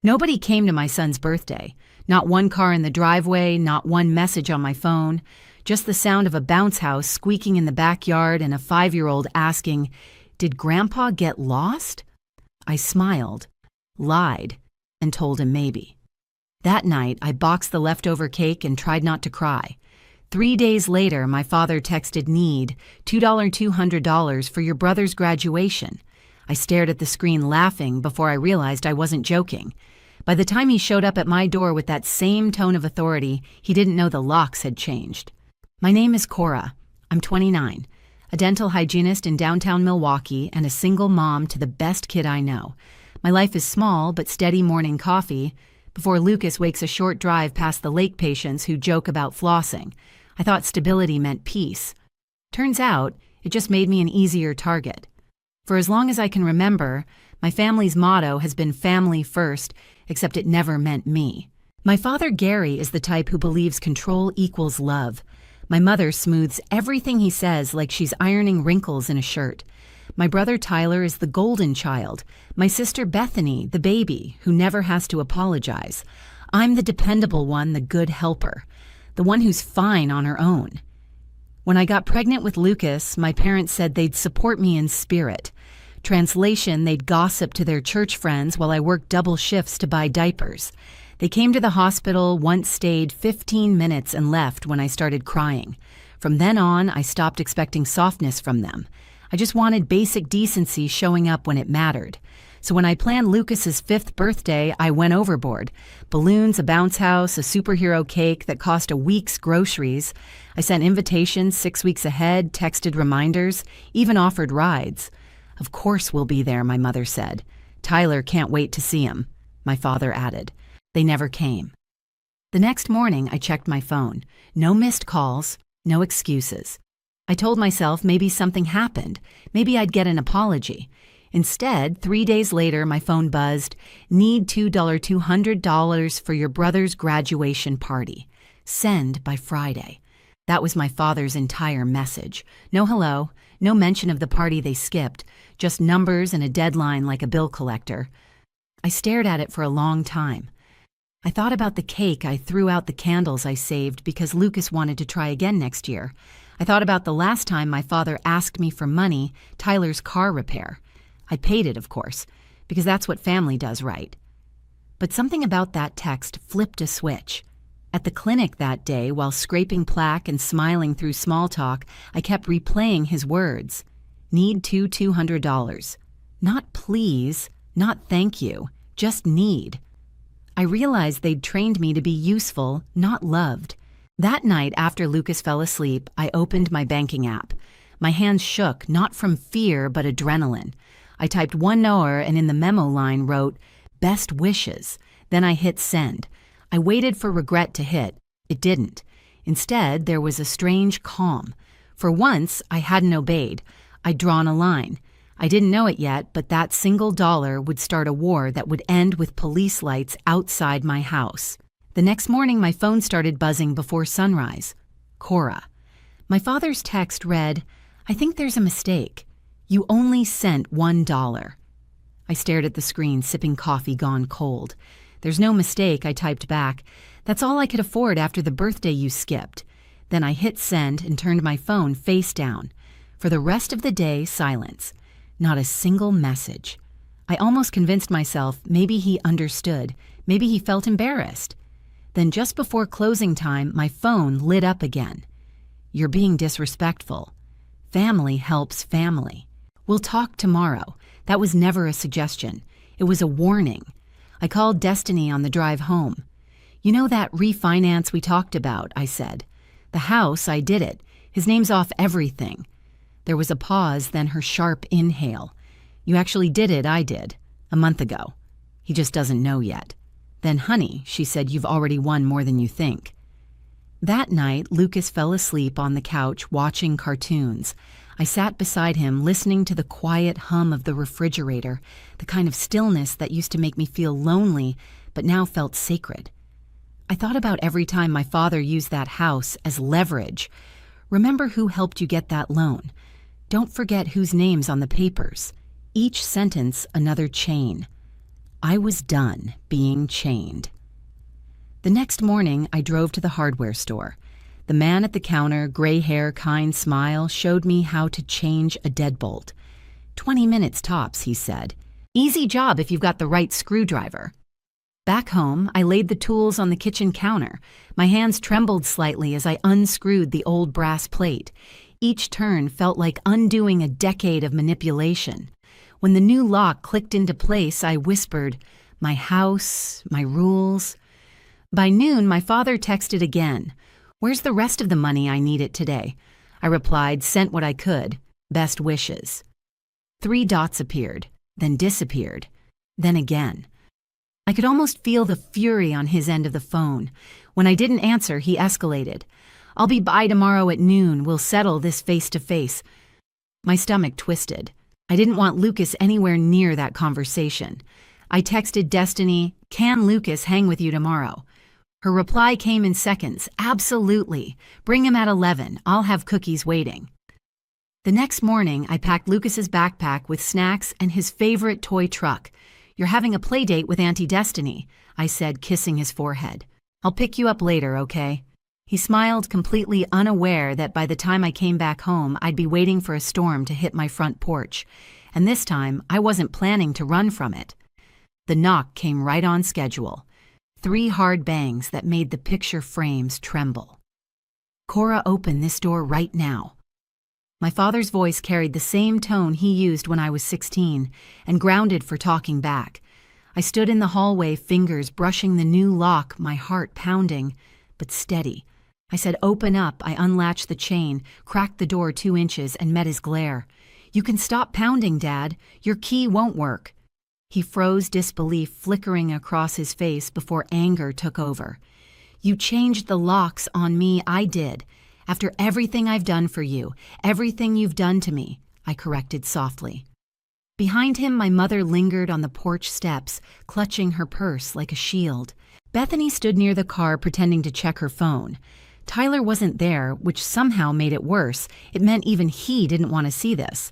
Nobody came to my son's birthday. Not one car in the driveway, not one message on my phone. Just the sound of a bounce house squeaking in the backyard and a 5-year-old asking, "Did Grandpa get lost?" I smiled, lied, and told him maybe. That night, I boxed the leftover cake and tried not to cry. 3 days later, my father texted Need, $200 for your brother's graduation. I stared at the screen laughing before I realized I wasn't joking. By the time he showed up at my door with that same tone of authority, he didn't know the locks had changed. My name is Cora. I'm 29, a dental hygienist in downtown Milwaukee and a single mom to the best kid I know. My life is small but steady morning coffee before Lucas wakes a short drive past the lake patients who joke about flossing. I thought stability meant peace. Turns out, it just made me an easier target. For as long as I can remember, my family's motto has been family first, except it never meant me. My father, Gary, is the type who believes control equals love. My mother smooths everything he says like she's ironing wrinkles in a shirt. My brother Tyler is the golden child. My sister Bethany, the baby, who never has to apologize. I'm the dependable one, the good helper, the one who's fine on her own. When I got pregnant with Lucas, my parents said they'd support me in spirit. Translation, they'd gossip to their church friends while I worked double shifts to buy diapers. They came to the hospital, once stayed 15 minutes and left when I started crying. From then on, I stopped expecting softness from them. I just wanted basic decency showing up when it mattered. So when I planned Lucas's 5th birthday, I went overboard. Balloons, a bounce house, a superhero cake that cost a week's groceries. I sent invitations 6 weeks ahead, texted reminders, even offered rides. "Of course we'll be there," my mother said. "Tyler can't wait to see him," my father added. They never came. The next morning, I checked my phone. No missed calls, no excuses. I told myself maybe something happened. Maybe I'd get an apology. Instead, 3 days later, my phone buzzed, "Need $200 for your brother's graduation party. Send by Friday." That was my father's entire message. No hello, no mention of the party they skipped, just numbers and a deadline like a bill collector. I stared at it for a long time. I thought about the cake I threw out, the candles I saved because Lucas wanted to try again next year. I thought about the last time my father asked me for money, Tyler's car repair. I paid it, of course, because that's what family does, right? But something about that text flipped a switch. At the clinic that day, while scraping plaque and smiling through small talk, I kept replaying his words. Need $200. Not please, not thank you, just need. I realized they'd trained me to be useful, not loved. That night after Lucas fell asleep, I opened my banking app. My hands shook, not from fear, but adrenaline. I typed $1 and in the memo line wrote, "Best wishes." Then I hit send. I waited for regret to hit. It didn't. Instead, there was a strange calm. For once, I hadn't obeyed. I'd drawn a line. I didn't know it yet, but that single dollar would start a war that would end with police lights outside my house. The next morning, my phone started buzzing before sunrise. Cora. My father's text read, "I think there's a mistake. You only sent $1. I stared at the screen, sipping coffee gone cold. "There's no mistake," I typed back. "That's all I could afford after the birthday you skipped." Then I hit send and turned my phone face down. For the rest of the day, silence. Not a single message. I almost convinced myself maybe he understood, maybe he felt embarrassed. Then just before closing time, my phone lit up again. "You're being disrespectful. Family helps family. We'll talk tomorrow." That was never a suggestion. It was a warning. I called Destiny on the drive home. "You know that refinance we talked about," I said. "The house, I did it. His name's off everything." There was a pause, then her sharp inhale. "You actually did it, I did. A month ago. He just doesn't know yet." Then, "Honey," she said, "you've already won more than you think." That night, Lucas fell asleep on the couch watching cartoons. I sat beside him, listening to the quiet hum of the refrigerator, the kind of stillness that used to make me feel lonely, but now felt sacred. I thought about every time my father used that house as leverage. Remember who helped you get that loan. Don't forget whose name's on the papers. Each sentence, another chain. I was done being chained. The next morning, I drove to the hardware store. The man at the counter, gray hair, kind smile, showed me how to change a deadbolt. 20 minutes tops, he said. Easy job if you've got the right screwdriver. Back home, I laid the tools on the kitchen counter. My hands trembled slightly as I unscrewed the old brass plate. Each turn felt like undoing a decade of manipulation. When the new lock clicked into place, I whispered, "My house, my rules." By noon, my father texted again. "Where's the rest of the money I need it today?" I replied, "Sent what I could. Best wishes." 3 dots appeared, then disappeared, then again. I could almost feel the fury on his end of the phone. When I didn't answer, he escalated. "I'll be by tomorrow at noon. We'll settle this face to face." My stomach twisted. I didn't want Lucas anywhere near that conversation. I texted Destiny, "Can Lucas hang with you tomorrow?" Her reply came in seconds. "Absolutely. Bring him at 11. I'll have cookies waiting." The next morning, I packed Lucas's backpack with snacks and his favorite toy truck. "You're having a play date with Auntie Destiny," I said, kissing his forehead. "I'll pick you up later, okay?" He smiled, completely unaware that by the time I came back home, I'd be waiting for a storm to hit my front porch. And this time, I wasn't planning to run from it. The knock came right on schedule. 3 hard bangs that made the picture frames tremble. "Cora, open this door right now." My father's voice carried the same tone he used when I was 16, and grounded for talking back. I stood in the hallway, fingers brushing the new lock, my heart pounding, but steady. I said, "Open up." I unlatched the chain, cracked the door 2 inches, and met his glare. "You can stop pounding, Dad. Your key won't work." He froze, disbelief flickering across his face before anger took over. "You changed the locks on me." "I did. After everything I've done for you, everything you've done to me," I corrected softly. Behind him, my mother lingered on the porch steps, clutching her purse like a shield. Bethany stood near the car pretending to check her phone. Tyler wasn't there, which somehow made it worse. It meant even he didn't want to see this.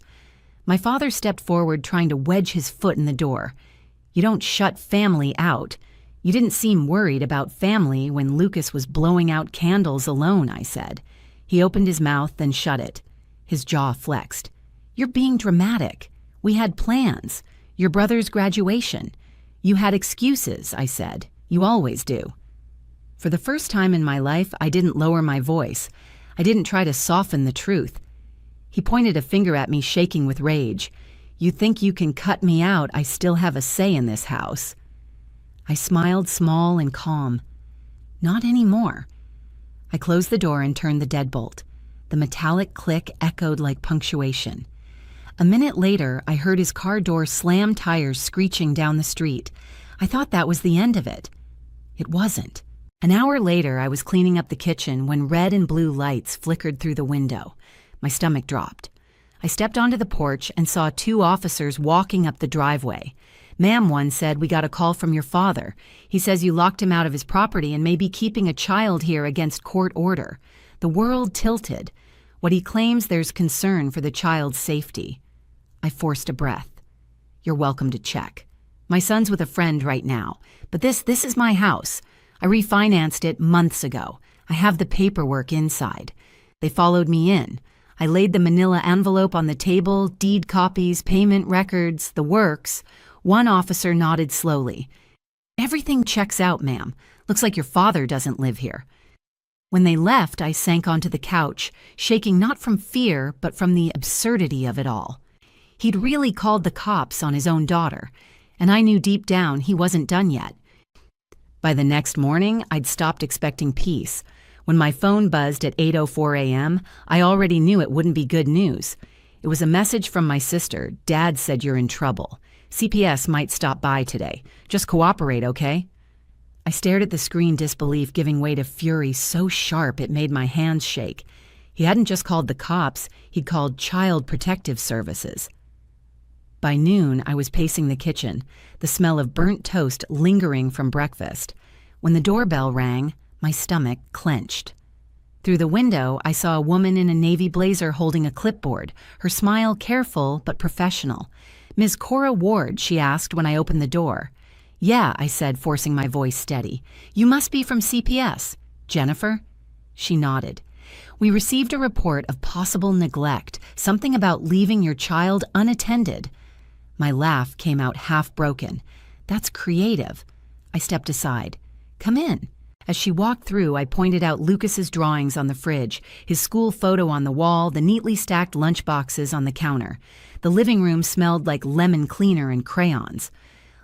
My father stepped forward, trying to wedge his foot in the door. "You don't shut family out. You didn't seem worried about family when Lucas was blowing out candles alone," I said. He opened his mouth, then shut it. His jaw flexed. "You're being dramatic. We had plans. Your brother's graduation. You had excuses," I said. "You always do." For the first time in my life, I didn't lower my voice. I didn't try to soften the truth. He pointed a finger at me, shaking with rage. "You think you can cut me out? I still have a say in this house." I smiled, small and calm. "Not anymore." I closed the door and turned the deadbolt. The metallic click echoed like punctuation. A minute later, I heard his car door slam, tires screeching down the street. I thought that was the end of it. It wasn't. An hour later, I was cleaning up the kitchen when red and blue lights flickered through the window. My stomach dropped. I stepped onto the porch and saw 2 officers walking up the driveway. "Ma'am," one said, "we got a call from your father. He says you locked him out of his property and may be keeping a child here against court order." The world tilted. What he claims, there's concern for the child's safety. I forced a breath. "You're welcome to check. My son's with a friend right now, but this is my house. I refinanced it months ago. I have the paperwork inside." They followed me in. I laid the manila envelope on the table, deed copies, payment records, the works. One officer nodded slowly. "Everything checks out, ma'am. Looks like your father doesn't live here." When they left, I sank onto the couch, shaking not from fear, but from the absurdity of it all. He'd really called the cops on his own daughter, and I knew deep down he wasn't done yet. By the next morning, I'd stopped expecting peace. When my phone buzzed at 8:04 a.m., I already knew it wouldn't be good news. It was a message from my sister. "Dad said you're in trouble. CPS might stop by today. Just cooperate, okay?" I stared at the screen, disbelief giving way to fury so sharp it made my hands shake. He hadn't just called the cops, he'd called Child Protective Services. By noon, I was pacing the kitchen, the smell of burnt toast lingering from breakfast. When the doorbell rang, my stomach clenched. Through the window, I saw a woman in a navy blazer holding a clipboard, her smile careful but professional. "Ms. Cora Ward," she asked when I opened the door. Yeah, I said, forcing my voice steady. You must be from CPS. Jennifer? She nodded. We received a report of possible neglect, something about leaving your child unattended. My laugh came out half-broken. That's creative. I stepped aside. Come in. As she walked through, I pointed out Lucas's drawings on the fridge, his school photo on the wall, the neatly stacked lunchboxes on the counter. The living room smelled like lemon cleaner and crayons.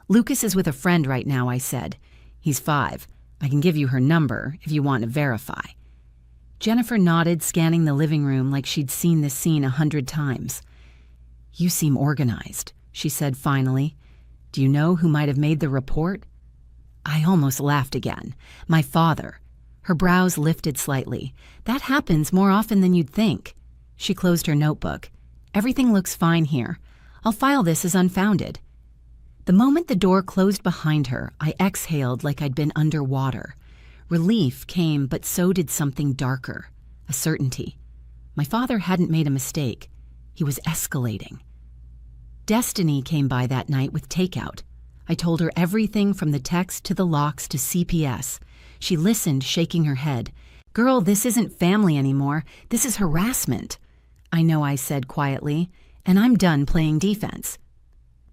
Lucas is with a friend right now, I said. He's 5. I can give you her number if you want to verify. Jennifer nodded, scanning the living room like she'd seen this scene 100 times. You seem organized, she said finally. Do you know who might have made the report? I almost laughed again. My father. Her brows lifted slightly. That happens more often than you'd think. She closed her notebook. Everything looks fine here. I'll file this as unfounded. The moment the door closed behind her, I exhaled like I'd been underwater. Relief came, but so did something darker, a certainty. My father hadn't made a mistake. He was escalating. Destiny came by that night with takeout. I told her everything from the text to the locks to CPS. She listened, shaking her head. Girl, this isn't family anymore. This is harassment. I know, I said quietly, and I'm done playing defense.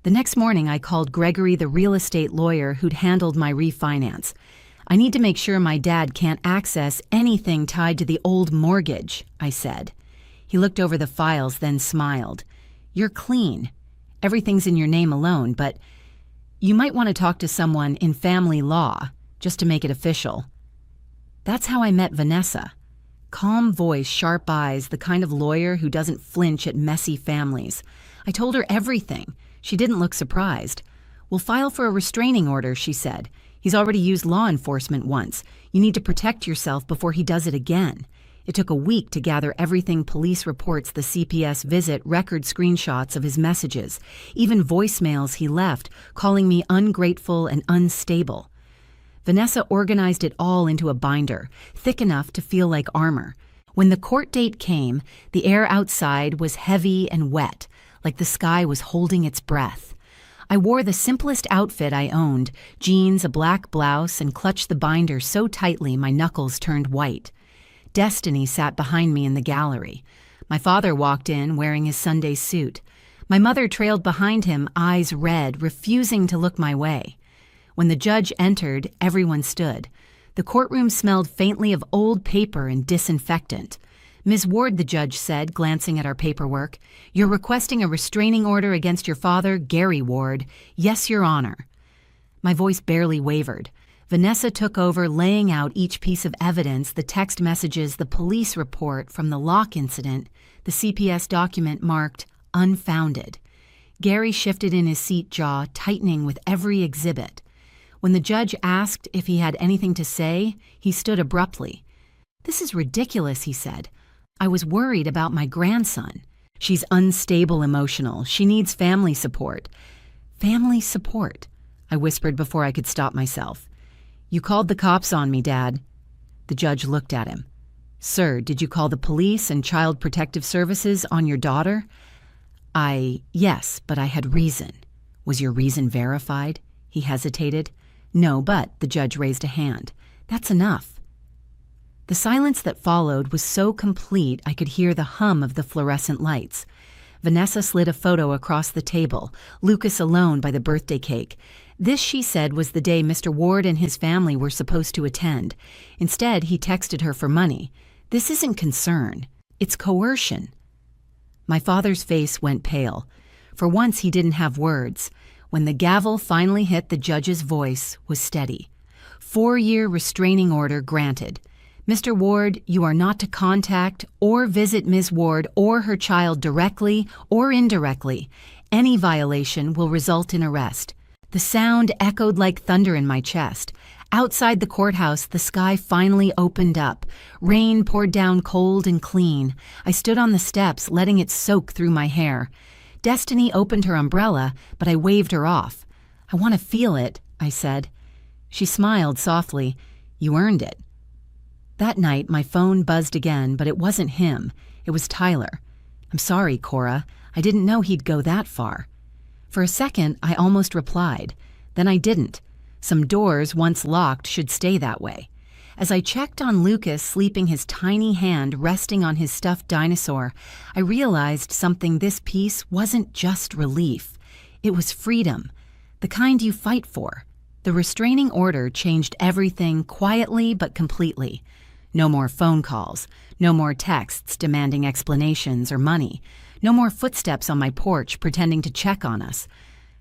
The next morning, I called Gregory, the real estate lawyer who'd handled my refinance. I need to make sure my dad can't access anything tied to the old mortgage, I said. He looked over the files, then smiled. You're clean. Everything's in your name alone, but you might want to talk to someone in family law, just to make it official. That's how I met Vanessa. Calm voice, sharp eyes, the kind of lawyer who doesn't flinch at messy families. I told her everything. She didn't look surprised. We'll file for a restraining order, she said. He's already used law enforcement once. You need to protect yourself before he does it again. It took a week to gather everything: police reports, the CPS visit, record screenshots of his messages, even voicemails he left, calling me ungrateful and unstable. Vanessa organized it all into a binder, thick enough to feel like armor. When the court date came, the air outside was heavy and wet, like the sky was holding its breath. I wore the simplest outfit I owned, jeans, a black blouse, and clutched the binder so tightly my knuckles turned white. Destiny sat behind me in the gallery. My father walked in wearing his Sunday suit. My mother trailed behind him, eyes red, refusing to look my way. When the judge entered, everyone stood. The courtroom smelled faintly of old paper and disinfectant. Ms. Ward, the judge said, glancing at our paperwork, you're requesting a restraining order against your father, Gary Ward. Yes, Your Honor. My voice barely wavered. Vanessa took over, laying out each piece of evidence: the text messages, the police report from the lock incident, the CPS document marked unfounded. Gary shifted in his seat, jaw tightening with every exhibit. When the judge asked if he had anything to say, he stood abruptly. This is ridiculous, he said. I was worried about my grandson. She's unstable emotional. She needs family support. Family support, I whispered before I could stop myself. You called the cops on me, Dad. The judge looked at him. Sir, did you call the police and Child Protective Services on your daughter? Yes, but I had reason. Was your reason verified? He hesitated. No, but, the judge raised a hand. That's enough. The silence that followed was so complete I could hear the hum of the fluorescent lights. Vanessa slid a photo across the table, Lucas alone by the birthday cake. This, she said, was the day Mr. Ward and his family were supposed to attend. Instead, he texted her for money. This isn't concern. It's coercion. My father's face went pale. For once, he didn't have words. When the gavel finally hit, the judge's voice was steady. 4-year restraining order granted. Mr. Ward, you are not to contact or visit Ms. Ward or her child directly or indirectly. Any violation will result in arrest. The sound echoed like thunder in my chest. Outside the courthouse, the sky finally opened up. Rain poured down cold and clean. I stood on the steps, letting it soak through my hair. Destiny opened her umbrella, but I waved her off. I want to feel it, I said. She smiled softly. You earned it. That night, my phone buzzed again, but it wasn't him. It was Tyler. I'm sorry, Cora. I didn't know he'd go that far. For a second, I almost replied. Then I didn't. Some doors, once locked, should stay that way. As I checked on Lucas sleeping, his tiny hand resting on his stuffed dinosaur, I realized something. This peace wasn't just relief. It was freedom, the kind you fight for. The restraining order changed everything quietly but completely. No more phone calls, no more texts demanding explanations or money, no more footsteps on my porch pretending to check on us.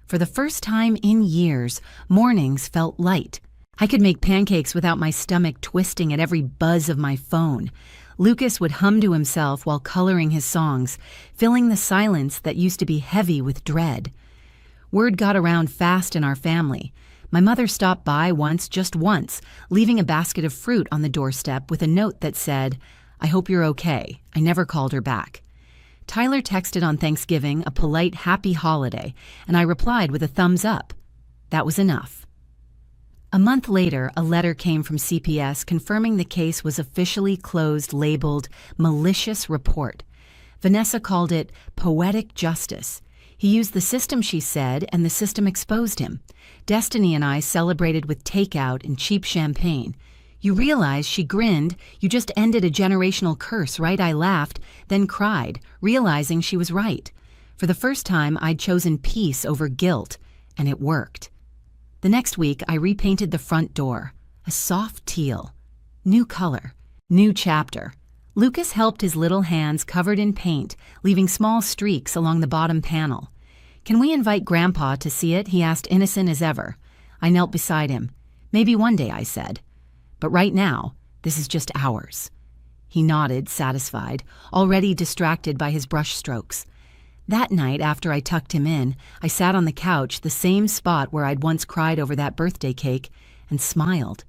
For the first time in years, mornings felt light. I could make pancakes without my stomach twisting at every buzz of my phone. Lucas would hum to himself while coloring his songs, filling the silence that used to be heavy with dread. Word got around fast in our family. My mother stopped by once, just once, leaving a basket of fruit on the doorstep with a note that said, "I hope you're okay." I never called her back. Tyler texted on Thanksgiving a polite happy holiday, and I replied with a thumbs up. That was enough. A month later, a letter came from CPS confirming the case was officially closed, labeled malicious report. Vanessa called it poetic justice. He used the system, she said, and the system exposed him. Destiny and I celebrated with takeout and cheap champagne. "You realize," she grinned, "you just ended a generational curse, right?" I laughed, then cried, realizing she was right. For the first time, I'd chosen peace over guilt, and it worked. The next week, I repainted the front door, a soft teal. New color, new chapter. Lucas helped, his little hands covered in paint, leaving small streaks along the bottom panel. "Can we invite Grandpa to see it?" he asked, innocent as ever. I knelt beside him. "Maybe one day," I said. "But right now, this is just ours." He nodded, satisfied, already distracted by his brush strokes. That night, after I tucked him in, I sat on the couch, the same spot where I'd once cried over that birthday cake, and smiled.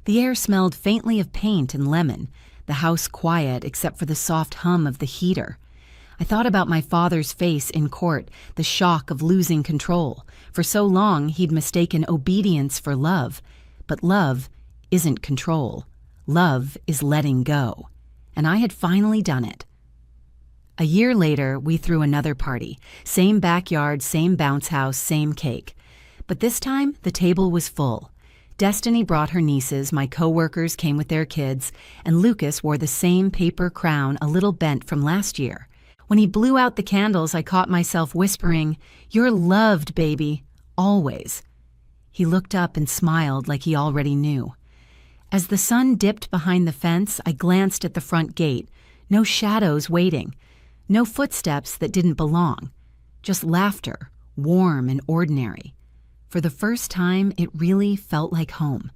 The air smelled faintly of paint and lemon, the house quiet except for the soft hum of the heater. I thought about my father's face in court, the shock of losing control. For so long, he'd mistaken obedience for love. But love isn't control. Love is letting go. And I had finally done it. A year later, we threw another party. Same backyard, same bounce house, same cake. But this time, the table was full. Destiny brought her nieces, my co-workers came with their kids, and Lucas wore the same paper crown, a little bent from last year. When he blew out the candles, I caught myself whispering, "You're loved, baby, always." He looked up and smiled like he already knew. As the sun dipped behind the fence, I glanced at the front gate. No shadows waiting. No footsteps that didn't belong. Just laughter, warm and ordinary. For the first time, it really felt like home.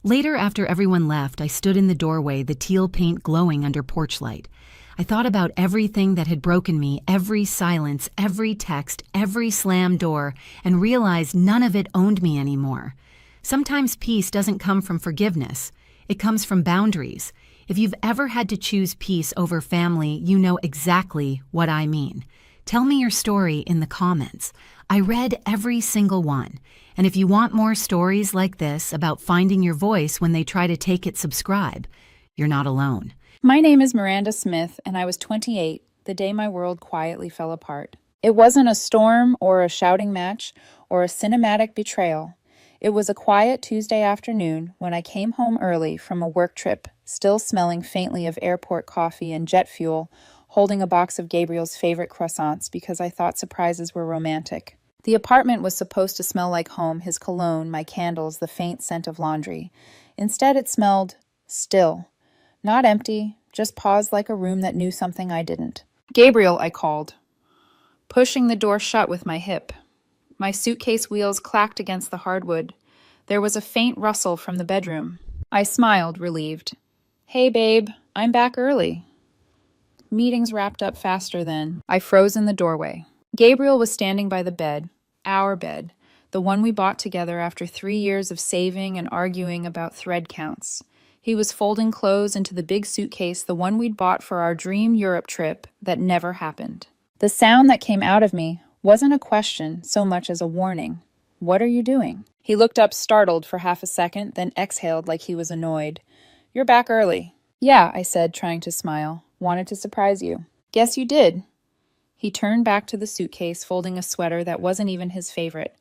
Later, after everyone left, I stood in the doorway, the teal paint glowing under porch light. I thought about everything that had broken me, every silence, every text, every slammed door, and realized none of it owned me anymore. Sometimes peace doesn't come from forgiveness. It comes from boundaries. If you've ever had to choose peace over family, you know exactly what I mean. Tell me your story in the comments. I read every single one. And if you want more stories like this about finding your voice when they try to take it, subscribe. You're not alone. My name is Miranda Smith, and I was 28 the day my world quietly fell apart. It wasn't a storm or a shouting match or a cinematic betrayal. It was a quiet Tuesday afternoon when I came home early from a work trip, still smelling faintly of airport coffee and jet fuel, holding a box of Gabriel's favorite croissants because I thought surprises were romantic. The apartment was supposed to smell like home, his cologne, my candles, the faint scent of laundry. Instead, it smelled still. Not empty, just paused like a room that knew something I didn't. "Gabriel," I called, pushing the door shut with my hip. My suitcase wheels clacked against the hardwood. There was a faint rustle from the bedroom. I smiled, relieved. "Hey, babe, I'm back early." Meetings wrapped up faster then. I froze in the doorway. Gabriel was standing by the bed, our bed, the one we bought together after 3 years of saving and arguing about thread counts. He was folding clothes into the big suitcase, the one we'd bought for our dream Europe trip that never happened. The sound that came out of me wasn't a question so much as a warning. "What are you doing?" He looked up startled for half a second, then exhaled like he was annoyed. "You're back early." "Yeah," I said, trying to smile. "Wanted to surprise you." "Guess you did." He turned back to the suitcase, folding a sweater that wasn't even his favorite.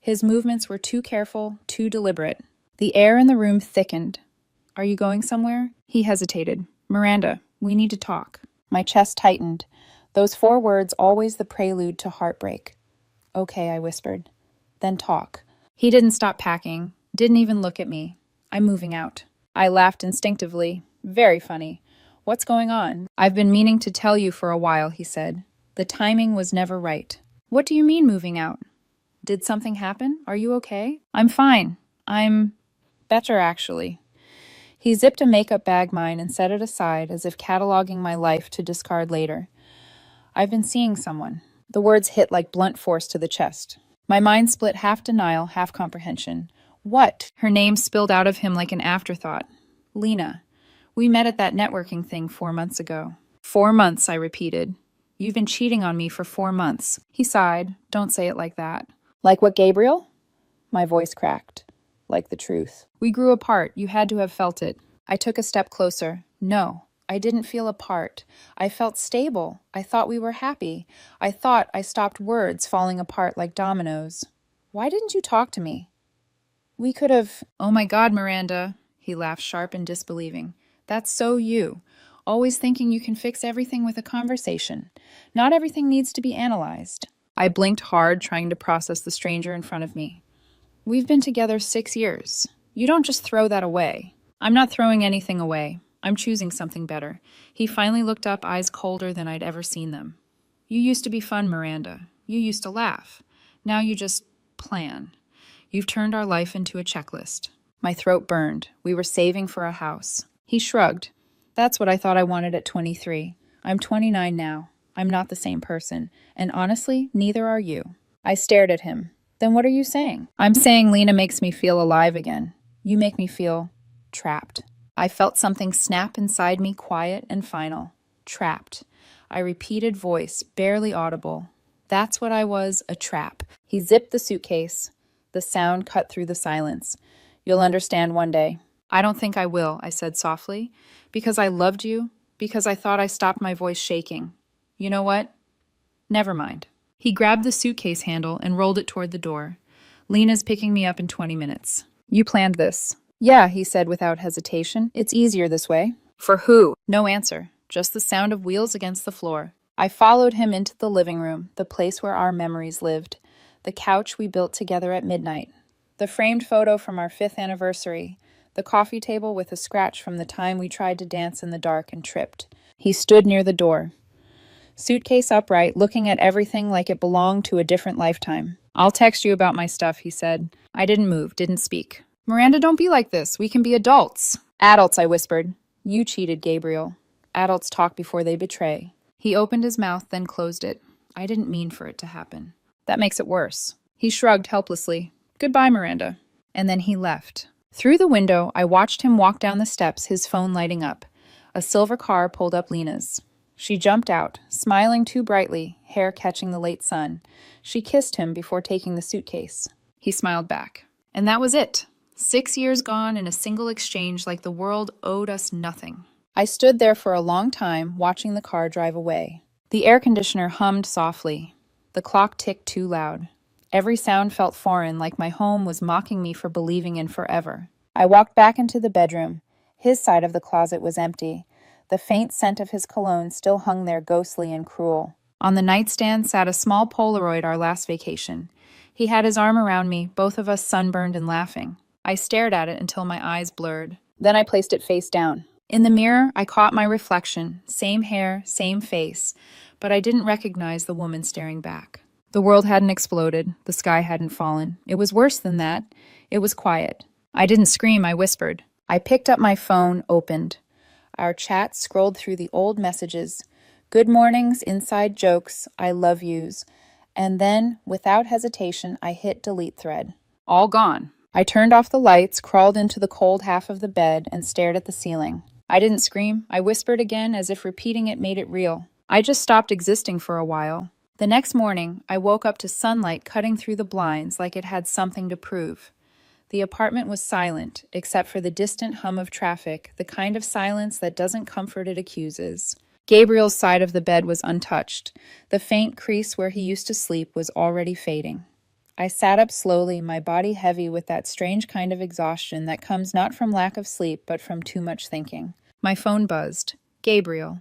His movements were too careful, too deliberate. The air in the room thickened. "Are you going somewhere?" He hesitated. "Miranda, we need to talk." My chest tightened. Those 4 words always the prelude to heartbreak. "Okay," I whispered. "Then talk." He didn't stop packing, didn't even look at me. "I'm moving out." I laughed instinctively. Very funny. "What's going on?" "I've been meaning to tell you for a while," he said. "The timing was never right." "What do you mean moving out? Did something happen? Are you okay?" "I'm fine. I'm better, actually." He zipped a makeup bag mine and set it aside as if cataloging my life to discard later. "I've been seeing someone." The words hit like blunt force to the chest. My mind split half denial, half comprehension. "What?" Her name spilled out of him like an afterthought. "Lena. We met at that networking thing 4 months ago." 4 months, I repeated. "You've been cheating on me for 4 months." He sighed. "Don't say it like that." "Like what, Gabriel?" My voice cracked. "Like the truth." "We grew apart. You had to have felt it." I took a step closer. "No, I didn't feel apart. I felt stable. I thought we were happy. I thought I stopped words falling apart like dominoes." "Why didn't you talk to me?" "We could have—" "Oh my God, Miranda." He laughed sharp and disbelieving. "That's so you. Always thinking you can fix everything with a conversation. Not everything needs to be analyzed." I blinked hard, trying to process the stranger in front of me. "We've been together 6 years. You don't just throw that away." "I'm not throwing anything away. I'm choosing something better." He finally looked up, eyes colder than I'd ever seen them. "You used to be fun, Miranda. You used to laugh. Now you just plan. You've turned our life into a checklist." My throat burned. We were saving for a house. He shrugged. "That's what I thought I wanted at 23. I'm 29 now. I'm not the same person. And honestly, neither are you." I stared at him. "Then what are you saying?" "I'm saying Lena makes me feel alive again. You make me feel trapped." I felt something snap inside me, quiet and final. Trapped. I repeated, voice barely audible. That's what I was, a trap. He zipped the suitcase. The sound cut through the silence. "You'll understand one day." "I don't think I will," I said softly. "Because I loved you. Because I thought I stopped my voice shaking. You know what? Never mind." He grabbed the suitcase handle and rolled it toward the door. "Lena's picking me up in 20 minutes. You planned this." "Yeah," he said without hesitation. "It's easier this way." "For who?" No answer, just the sound of wheels against the floor. I followed him into the living room, the place where our memories lived. The couch we built together at midnight. The framed photo from our 5th anniversary. The coffee table with a scratch from the time we tried to dance in the dark and tripped. He stood near the door. Suitcase upright, looking at everything like it belonged to a different lifetime. "I'll text you about my stuff," he said. I didn't move, didn't speak. "Miranda, don't be like this. We can be adults." "Adults," I whispered. "You cheated, Gabriel. Adults talk before they betray." He opened his mouth, then closed it. "I didn't mean for it to happen." "That makes it worse." He shrugged helplessly. "Goodbye, Miranda." And then he left. Through the window, I watched him walk down the steps, his phone lighting up. A silver car pulled up Lena's. She jumped out, smiling too brightly, hair catching the late sun. She kissed him before taking the suitcase. He smiled back. And that was it. 6 years gone in a single exchange, like the world owed us nothing. I stood there for a long time, watching the car drive away. The air conditioner hummed softly. The clock ticked too loud. Every sound felt foreign, like my home was mocking me for believing in forever. I walked back into the bedroom. His side of the closet was empty. The faint scent of his cologne still hung there, ghostly and cruel. On the nightstand sat a small Polaroid our last vacation. He had his arm around me, both of us sunburned and laughing. I stared at it until my eyes blurred. Then I placed it face down. In the mirror, I caught my reflection, same hair, same face, but I didn't recognize the woman staring back. The world hadn't exploded, the sky hadn't fallen. It was worse than that. It was quiet. I didn't scream, I whispered. I picked up my phone, opened. Our chat scrolled through the old messages. Good mornings, inside jokes, I love yous. And then, without hesitation, I hit delete thread. All gone. I turned off the lights, crawled into the cold half of the bed, and stared at the ceiling. I didn't scream. I whispered again, as if repeating it made it real. I just stopped existing for a while. The next morning, I woke up to sunlight cutting through the blinds like it had something to prove. The apartment was silent, except for the distant hum of traffic, the kind of silence that doesn't comfort, it accuses. Gabriel's side of the bed was untouched. The faint crease where he used to sleep was already fading. I sat up slowly, my body heavy with that strange kind of exhaustion that comes not from lack of sleep, but from too much thinking. My phone buzzed. Gabriel.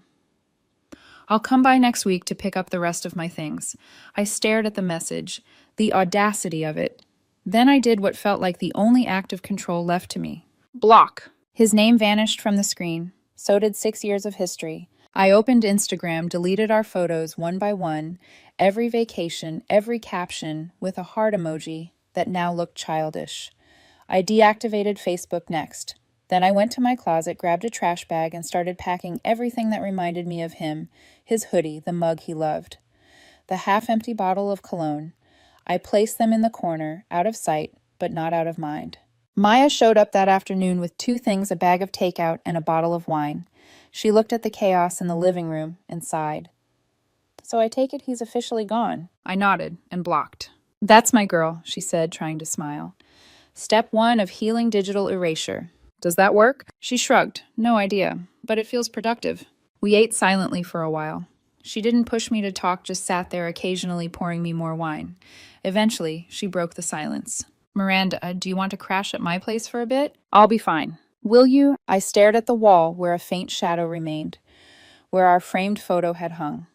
I'll come by next week to pick up the rest of my things. I stared at the message, the audacity of it. Then I did what felt like the only act of control left to me. Block. His name vanished from the screen. So did 6 years of history. I opened Instagram, deleted our photos one by one, every vacation, every caption, with a heart emoji that now looked childish. I deactivated Facebook next. Then I went to my closet, grabbed a trash bag, and started packing everything that reminded me of him, his hoodie, the mug he loved, the half-empty bottle of cologne. I placed them in the corner, out of sight, but not out of mind. Maya showed up that afternoon with 2 things, a bag of takeout and a bottle of wine. She looked at the chaos in the living room and sighed. So I take it he's officially gone. I nodded and blocked. That's my girl, she said, trying to smile. Step 1 of healing digital erasure. Does that work? She shrugged. No idea, but it feels productive. We ate silently for a while. She didn't push me to talk, just sat there occasionally pouring me more wine. Eventually, she broke the silence. Miranda, do you want to crash at my place for a bit? I'll be fine. Will you? I stared at the wall where a faint shadow remained, where our framed photo had hung.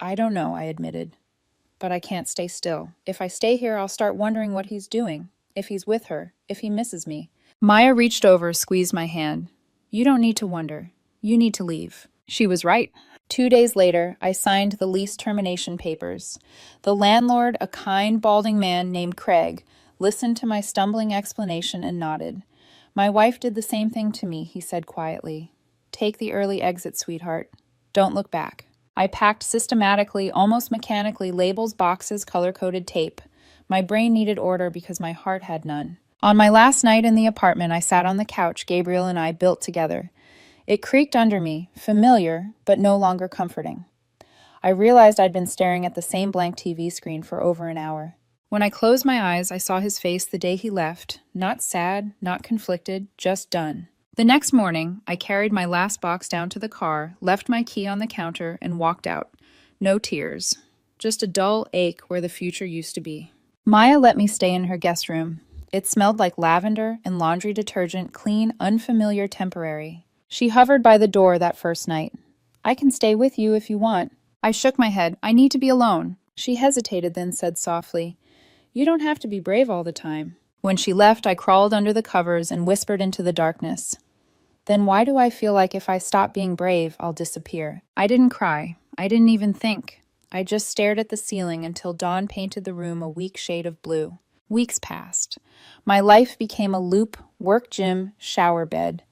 I don't know, I admitted. But I can't stay still. If I stay here, I'll start wondering what he's doing, if he's with her, if he misses me. Maya reached over, squeezed my hand. You don't need to wonder. You need to leave. She was right. 2 days later, I signed the lease termination papers. The landlord, a kind, balding man named Craig, listened to my stumbling explanation and nodded. My wife did the same thing to me, he said quietly. Take the early exit, sweetheart. Don't look back. I packed systematically, almost mechanically, labels, boxes, color-coded tape. My brain needed order because my heart had none. On my last night in the apartment, I sat on the couch Gabriel and I built together. It creaked under me, familiar, but no longer comforting. I realized I'd been staring at the same blank TV screen for over an hour. When I closed my eyes, I saw his face the day he left, not sad, not conflicted, just done. The next morning, I carried my last box down to the car, left my key on the counter, and walked out. No tears, just a dull ache where the future used to be. Maya let me stay in her guest room. It smelled like lavender and laundry detergent, clean, unfamiliar, temporary. She hovered by the door that first night. I can stay with you if you want. I shook my head. I need to be alone. She hesitated, then said softly, You don't have to be brave all the time. When she left, I crawled under the covers and whispered into the darkness. Then why do I feel like if I stop being brave, I'll disappear? I didn't cry. I didn't even think. I just stared at the ceiling until dawn painted the room a weak shade of blue. Weeks passed. My life became a loop, work gym, shower bed.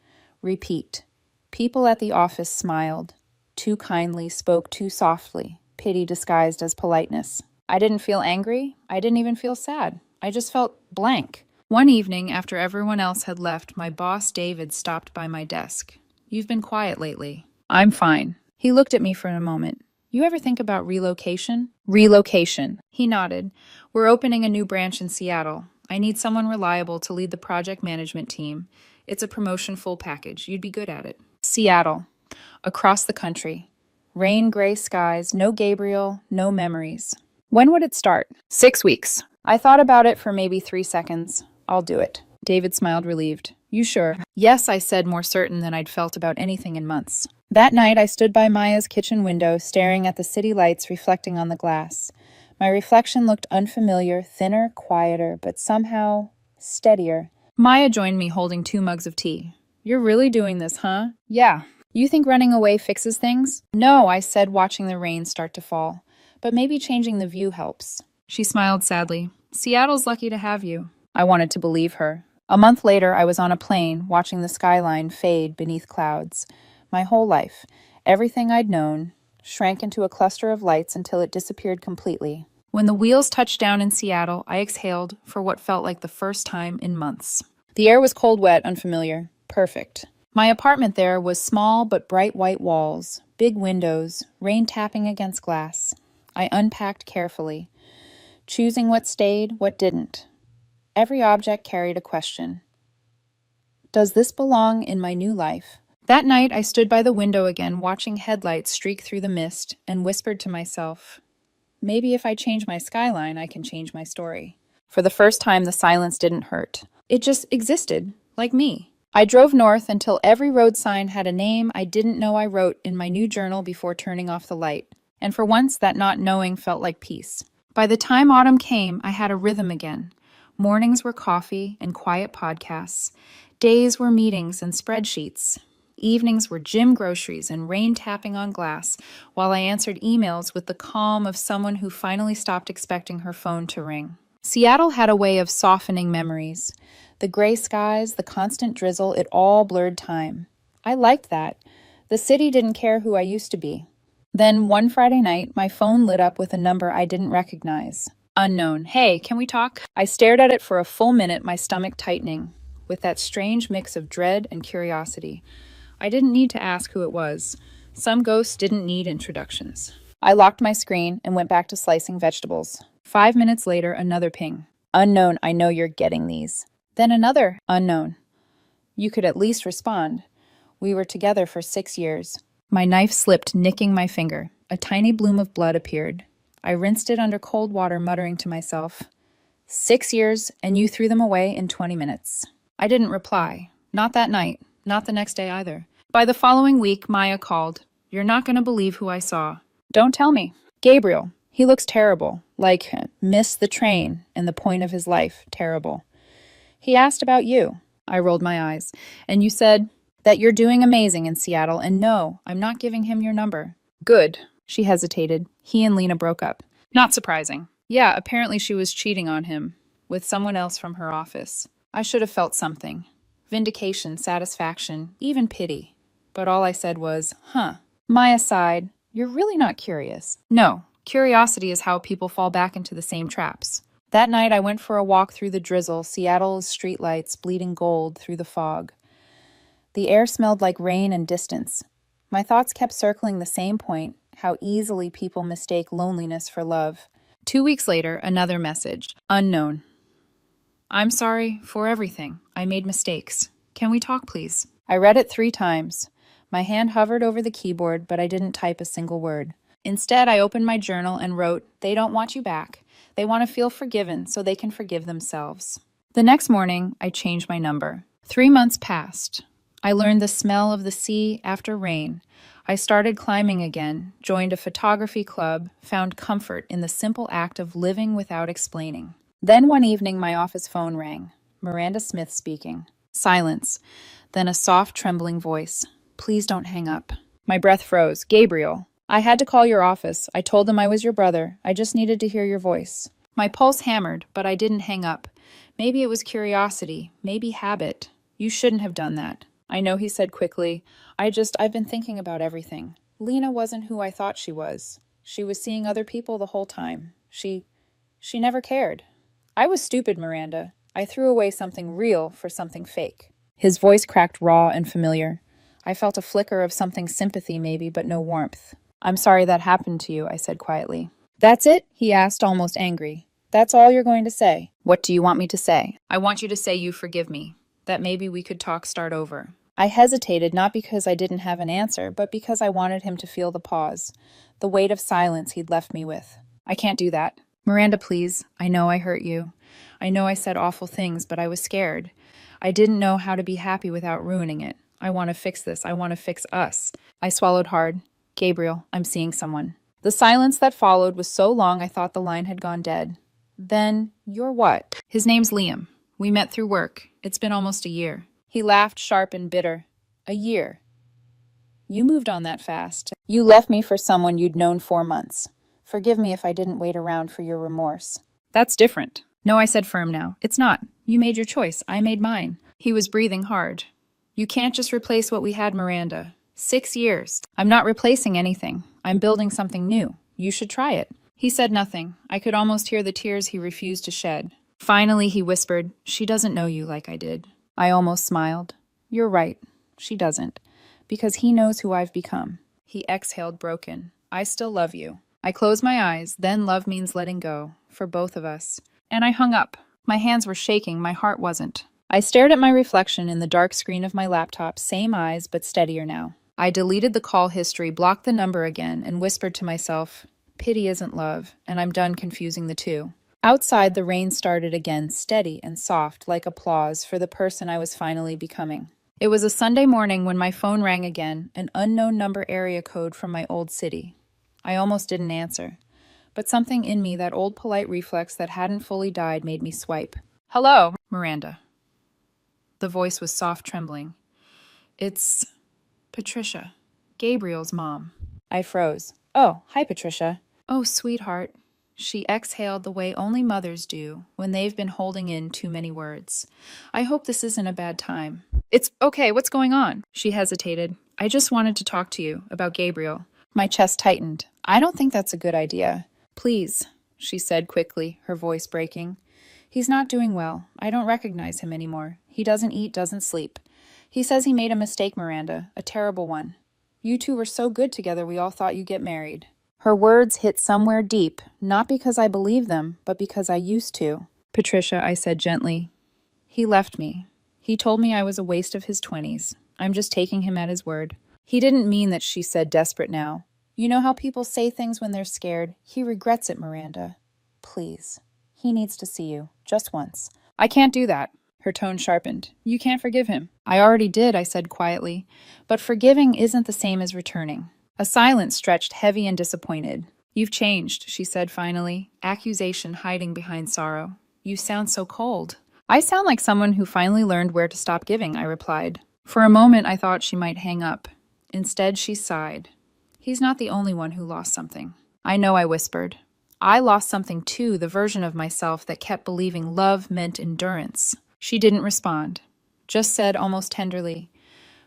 Repeat. People at the office smiled. Too kindly, spoke too softly, pity disguised as politeness. I didn't feel angry. I didn't even feel sad. I just felt blank. One evening, after everyone else had left, my boss, David, stopped by my desk. You've been quiet lately. I'm fine. He looked at me for a moment. You ever think about relocation? Relocation. He nodded. We're opening a new branch in Seattle. I need someone reliable to lead the project management team. It's a promotion full package. You'd be good at it. Seattle. Across the country. Rain, gray skies, no Gabriel, no memories. When would it start? 6 weeks. I thought about it for maybe 3 seconds. I'll do it. David smiled, relieved. You sure? Yes, I said, more certain than I'd felt about anything in months. That night, I stood by Maya's kitchen window, staring at the city lights reflecting on the glass. My reflection looked unfamiliar, thinner, quieter, but somehow steadier. Maya joined me, holding 2 mugs of tea. You're really doing this, huh? Yeah. You think running away fixes things? No, I said, watching the rain start to fall. But maybe changing the view helps. She smiled sadly. Seattle's lucky to have you. I wanted to believe her. A month later, I was on a plane, watching the skyline fade beneath clouds. My whole life, everything I'd known, shrank into a cluster of lights until it disappeared completely. When the wheels touched down in Seattle, I exhaled for what felt like the first time in months. The air was cold, wet, unfamiliar. Perfect. My apartment there was small but bright white walls, big windows, rain tapping against glass. I unpacked carefully, choosing what stayed, what didn't. Every object carried a question. Does this belong in my new life? That night, I stood by the window again, watching headlights streak through the mist, and whispered to myself, maybe if I change my skyline, I can change my story. For the first time, the silence didn't hurt. It just existed, like me. I drove north until every road sign had a name I didn't know I wrote in my new journal before turning off the light. And for once, that not knowing felt like peace. By the time autumn came, I had a rhythm again. Mornings were coffee and quiet podcasts. Days were meetings and spreadsheets. Evenings were gym groceries and rain tapping on glass, while I answered emails with the calm of someone who finally stopped expecting her phone to ring. Seattle had a way of softening memories. The gray skies, the constant drizzle, it all blurred time. I liked that. The city didn't care who I used to be. Then one Friday night, my phone lit up with a number I didn't recognize. Unknown. Hey, can we talk? I stared at it for a full minute, my stomach tightening, with that strange mix of dread and curiosity. I didn't need to ask who it was. Some ghosts didn't need introductions. I locked my screen and went back to slicing vegetables. 5 minutes later, another ping. Unknown, I know you're getting these. Then another unknown. You could at least respond. We were together for 6 years. My knife slipped, nicking my finger. A tiny bloom of blood appeared. I rinsed it under cold water, muttering to myself, 6 years, and you threw them away in 20 minutes. I didn't reply. Not that night. Not the next day either. By the following week, Maya called. You're not going to believe who I saw. Don't tell me. Gabriel. He looks terrible. Like, missed the train and the point of his life. Terrible. He asked about you. I rolled my eyes. And you said that you're doing amazing in Seattle, and no, I'm not giving him your number. Good. She hesitated. He and Lena broke up. Not surprising. Yeah, apparently she was cheating on him with someone else from her office. I should have felt something. Vindication, satisfaction, even pity. But all I said was, Maya sighed. You're really not curious. No, curiosity is how people fall back into the same traps. That night I went for a walk through the drizzle, Seattle's streetlights bleeding gold through the fog. The air smelled like rain and distance. My thoughts kept circling the same point, how easily people mistake loneliness for love. 2 weeks later, another message. Unknown. I'm sorry for everything. I made mistakes. Can we talk, please? I read it 3 times. My hand hovered over the keyboard, but I didn't type a single word. Instead, I opened my journal and wrote, they don't want you back. They want to feel forgiven so they can forgive themselves. The next morning, I changed my number. 3 months passed. I learned the smell of the sea after rain. I started climbing again, joined a photography club, found comfort in the simple act of living without explaining. Then one evening, my office phone rang. Miranda Smith speaking. Silence. Then a soft, trembling voice. Please don't hang up. My breath froze. Gabriel. I had to call your office. I told them I was your brother. I just needed to hear your voice. My pulse hammered, but I didn't hang up. Maybe it was curiosity. Maybe habit. You shouldn't have done that. I know, he said quickly. I've been thinking about everything. Lena wasn't who I thought she was. She was seeing other people the whole time. She never cared. I was stupid, Miranda. I threw away something real for something fake. His voice cracked raw and familiar. I felt a flicker of something sympathy maybe, but no warmth. I'm sorry that happened to you, I said quietly. That's it? He asked, almost angry. That's all you're going to say? What do you want me to say? I want you to say you forgive me. That maybe we could start over. I hesitated, not because I didn't have an answer, but because I wanted him to feel the pause, the weight of silence he'd left me with. I can't do that. Miranda, please. I know I hurt you. I know I said awful things, but I was scared. I didn't know how to be happy without ruining it. I want to fix this. I want to fix us. I swallowed hard. Gabriel, I'm seeing someone. The silence that followed was so long I thought the line had gone dead. Then, you're what? His name's Liam. We met through work. It's been almost a year. He laughed, sharp and bitter. A year. You moved on that fast. You left me for someone you'd known 4 months. Forgive me if I didn't wait around for your remorse. That's different. No, I said firm now. It's not. You made your choice. I made mine. He was breathing hard. You can't just replace what we had, Miranda. 6 years. I'm not replacing anything. I'm building something new. You should try it. He said nothing. I could almost hear the tears he refused to shed. Finally, he whispered, she doesn't know you like I did. I almost smiled. You're right. She doesn't. Because he knows who I've become. He exhaled, broken. I still love you. I closed my eyes. Then love means letting go. For both of us. And I hung up. My hands were shaking. My heart wasn't. I stared at my reflection in the dark screen of my laptop. Same eyes, but steadier now. I deleted the call history, blocked the number again, and whispered to myself, pity isn't love, and I'm done confusing the two. Outside, the rain started again, steady and soft, like applause for the person I was finally becoming. It was a Sunday morning when my phone rang again, an unknown number area code from my old city. I almost didn't answer, but something in me, that old polite reflex that hadn't fully died, made me swipe. "Hello, Miranda." The voice was soft, trembling. "It's Patricia, Gabriel's mom." I froze. "Oh, hi, Patricia." "Oh, sweetheart." She exhaled the way only mothers do when they've been holding in too many words. "I hope this isn't a bad time." "It's okay, what's going on?" She hesitated. "I just wanted to talk to you about Gabriel." My chest tightened. "I don't think that's a good idea." "Please," she said quickly, her voice breaking. "He's not doing well. I don't recognize him anymore. He doesn't eat, doesn't sleep. He says he made a mistake, Miranda, a terrible one. You two were so good together we all thought you'd get married." Her words hit somewhere deep, not because I believe them, but because I used to. "Patricia," I said gently, "he left me. He told me I was a waste of his 20s. I'm just taking him at his word." "He didn't mean that," she said, desperate now. "You know how people say things when they're scared? He regrets it, Miranda. Please. He needs to see you, just once." "I can't do that." Her tone sharpened. "You can't forgive him." "I already did," I said quietly. "But forgiving isn't the same as returning." A silence stretched, heavy and disappointed. "You've changed," she said finally, accusation hiding behind sorrow. "You sound so cold." "I sound like someone who finally learned where to stop giving," I replied. For a moment I thought she might hang up. Instead she sighed. "He's not the only one who lost something." "I know," I whispered. "I lost something too, the version of myself that kept believing love meant endurance." She didn't respond, just said almost tenderly,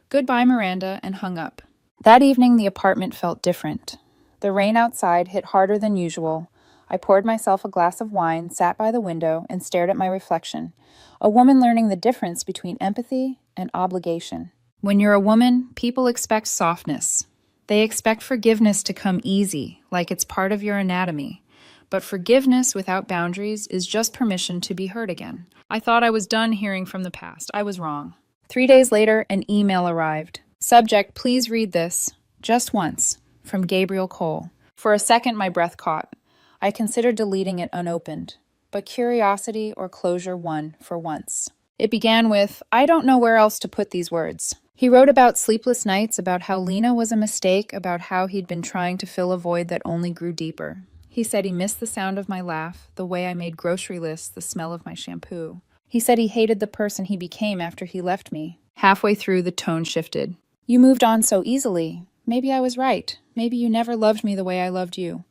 "Goodbye, Miranda," and hung up. That evening the apartment felt different. The rain outside hit harder than usual. I poured myself a glass of wine, sat by the window, and stared at my reflection, a woman learning the difference between empathy and obligation. When you're a woman, people expect softness. They expect forgiveness to come easy, like it's part of your anatomy. But forgiveness without boundaries is just permission to be hurt again. I thought I was done hearing from the past. I was wrong. 3 days later, an email arrived. Subject, "Please read this. Just once." From Gabriel Cole. For a second, my breath caught. I considered deleting it unopened. But curiosity or closure won for once. It began with, "I don't know where else to put these words." He wrote about sleepless nights, about how Lena was a mistake, about how he'd been trying to fill a void that only grew deeper. He said he missed the sound of my laugh, the way I made grocery lists, the smell of my shampoo. He said he hated the person he became after he left me. Halfway through, the tone shifted. "You moved on so easily. Maybe I was right. Maybe you never loved me the way I loved you.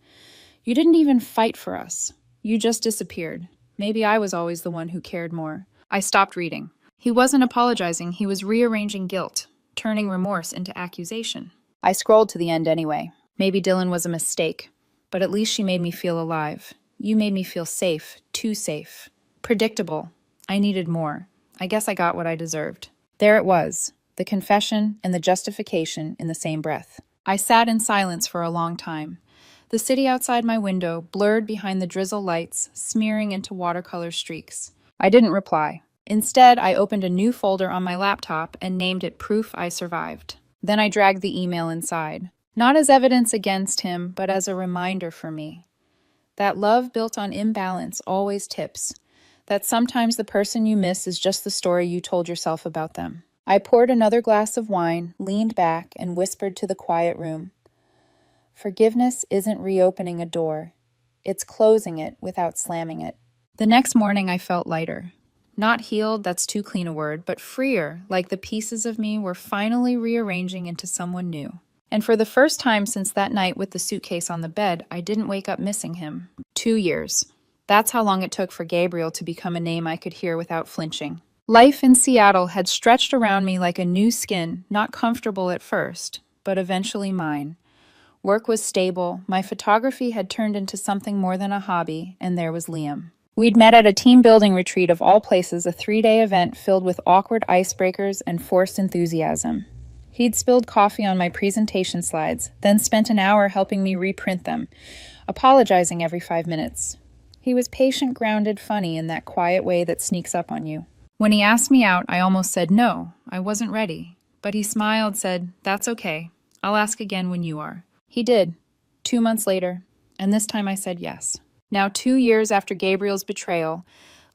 You didn't even fight for us. You just disappeared. Maybe I was always the one who cared more." I stopped reading. He wasn't apologizing, he was rearranging guilt, turning remorse into accusation. I scrolled to the end anyway. Maybe Dylan was a mistake, but at least she made me feel alive. You made me feel safe, too safe. Predictable. I needed more. I guess I got what I deserved. There it was, the confession and the justification in the same breath. I sat in silence for a long time. The city outside my window blurred behind the drizzle lights, smearing into watercolor streaks. I didn't reply. Instead, I opened a new folder on my laptop and named it Proof I Survived. Then I dragged the email inside. Not as evidence against him, but as a reminder for me. That love built on imbalance always tips. That sometimes the person you miss is just the story you told yourself about them. I poured another glass of wine, leaned back, and whispered to the quiet room. Forgiveness isn't reopening a door. It's closing it without slamming it. The next morning I felt lighter. Not healed, that's too clean a word, but freer, like the pieces of me were finally rearranging into someone new. And for the first time since that night with the suitcase on the bed, I didn't wake up missing him. 2 years. That's how long it took for Gabriel to become a name I could hear without flinching. Life in Seattle had stretched around me like a new skin, not comfortable at first, but eventually mine. Work was stable, my photography had turned into something more than a hobby, and there was Liam. We'd met at a team building retreat of all places, a 3-day event filled with awkward icebreakers and forced enthusiasm. He'd spilled coffee on my presentation slides, then spent an hour helping me reprint them, apologizing every 5 minutes. He was patient, grounded, funny in that quiet way that sneaks up on you. When he asked me out, I almost said no, I wasn't ready. But he smiled, said, "That's okay. I'll ask again when you are." He did, 2 months later, and this time I said yes. Now, 2 years after Gabriel's betrayal,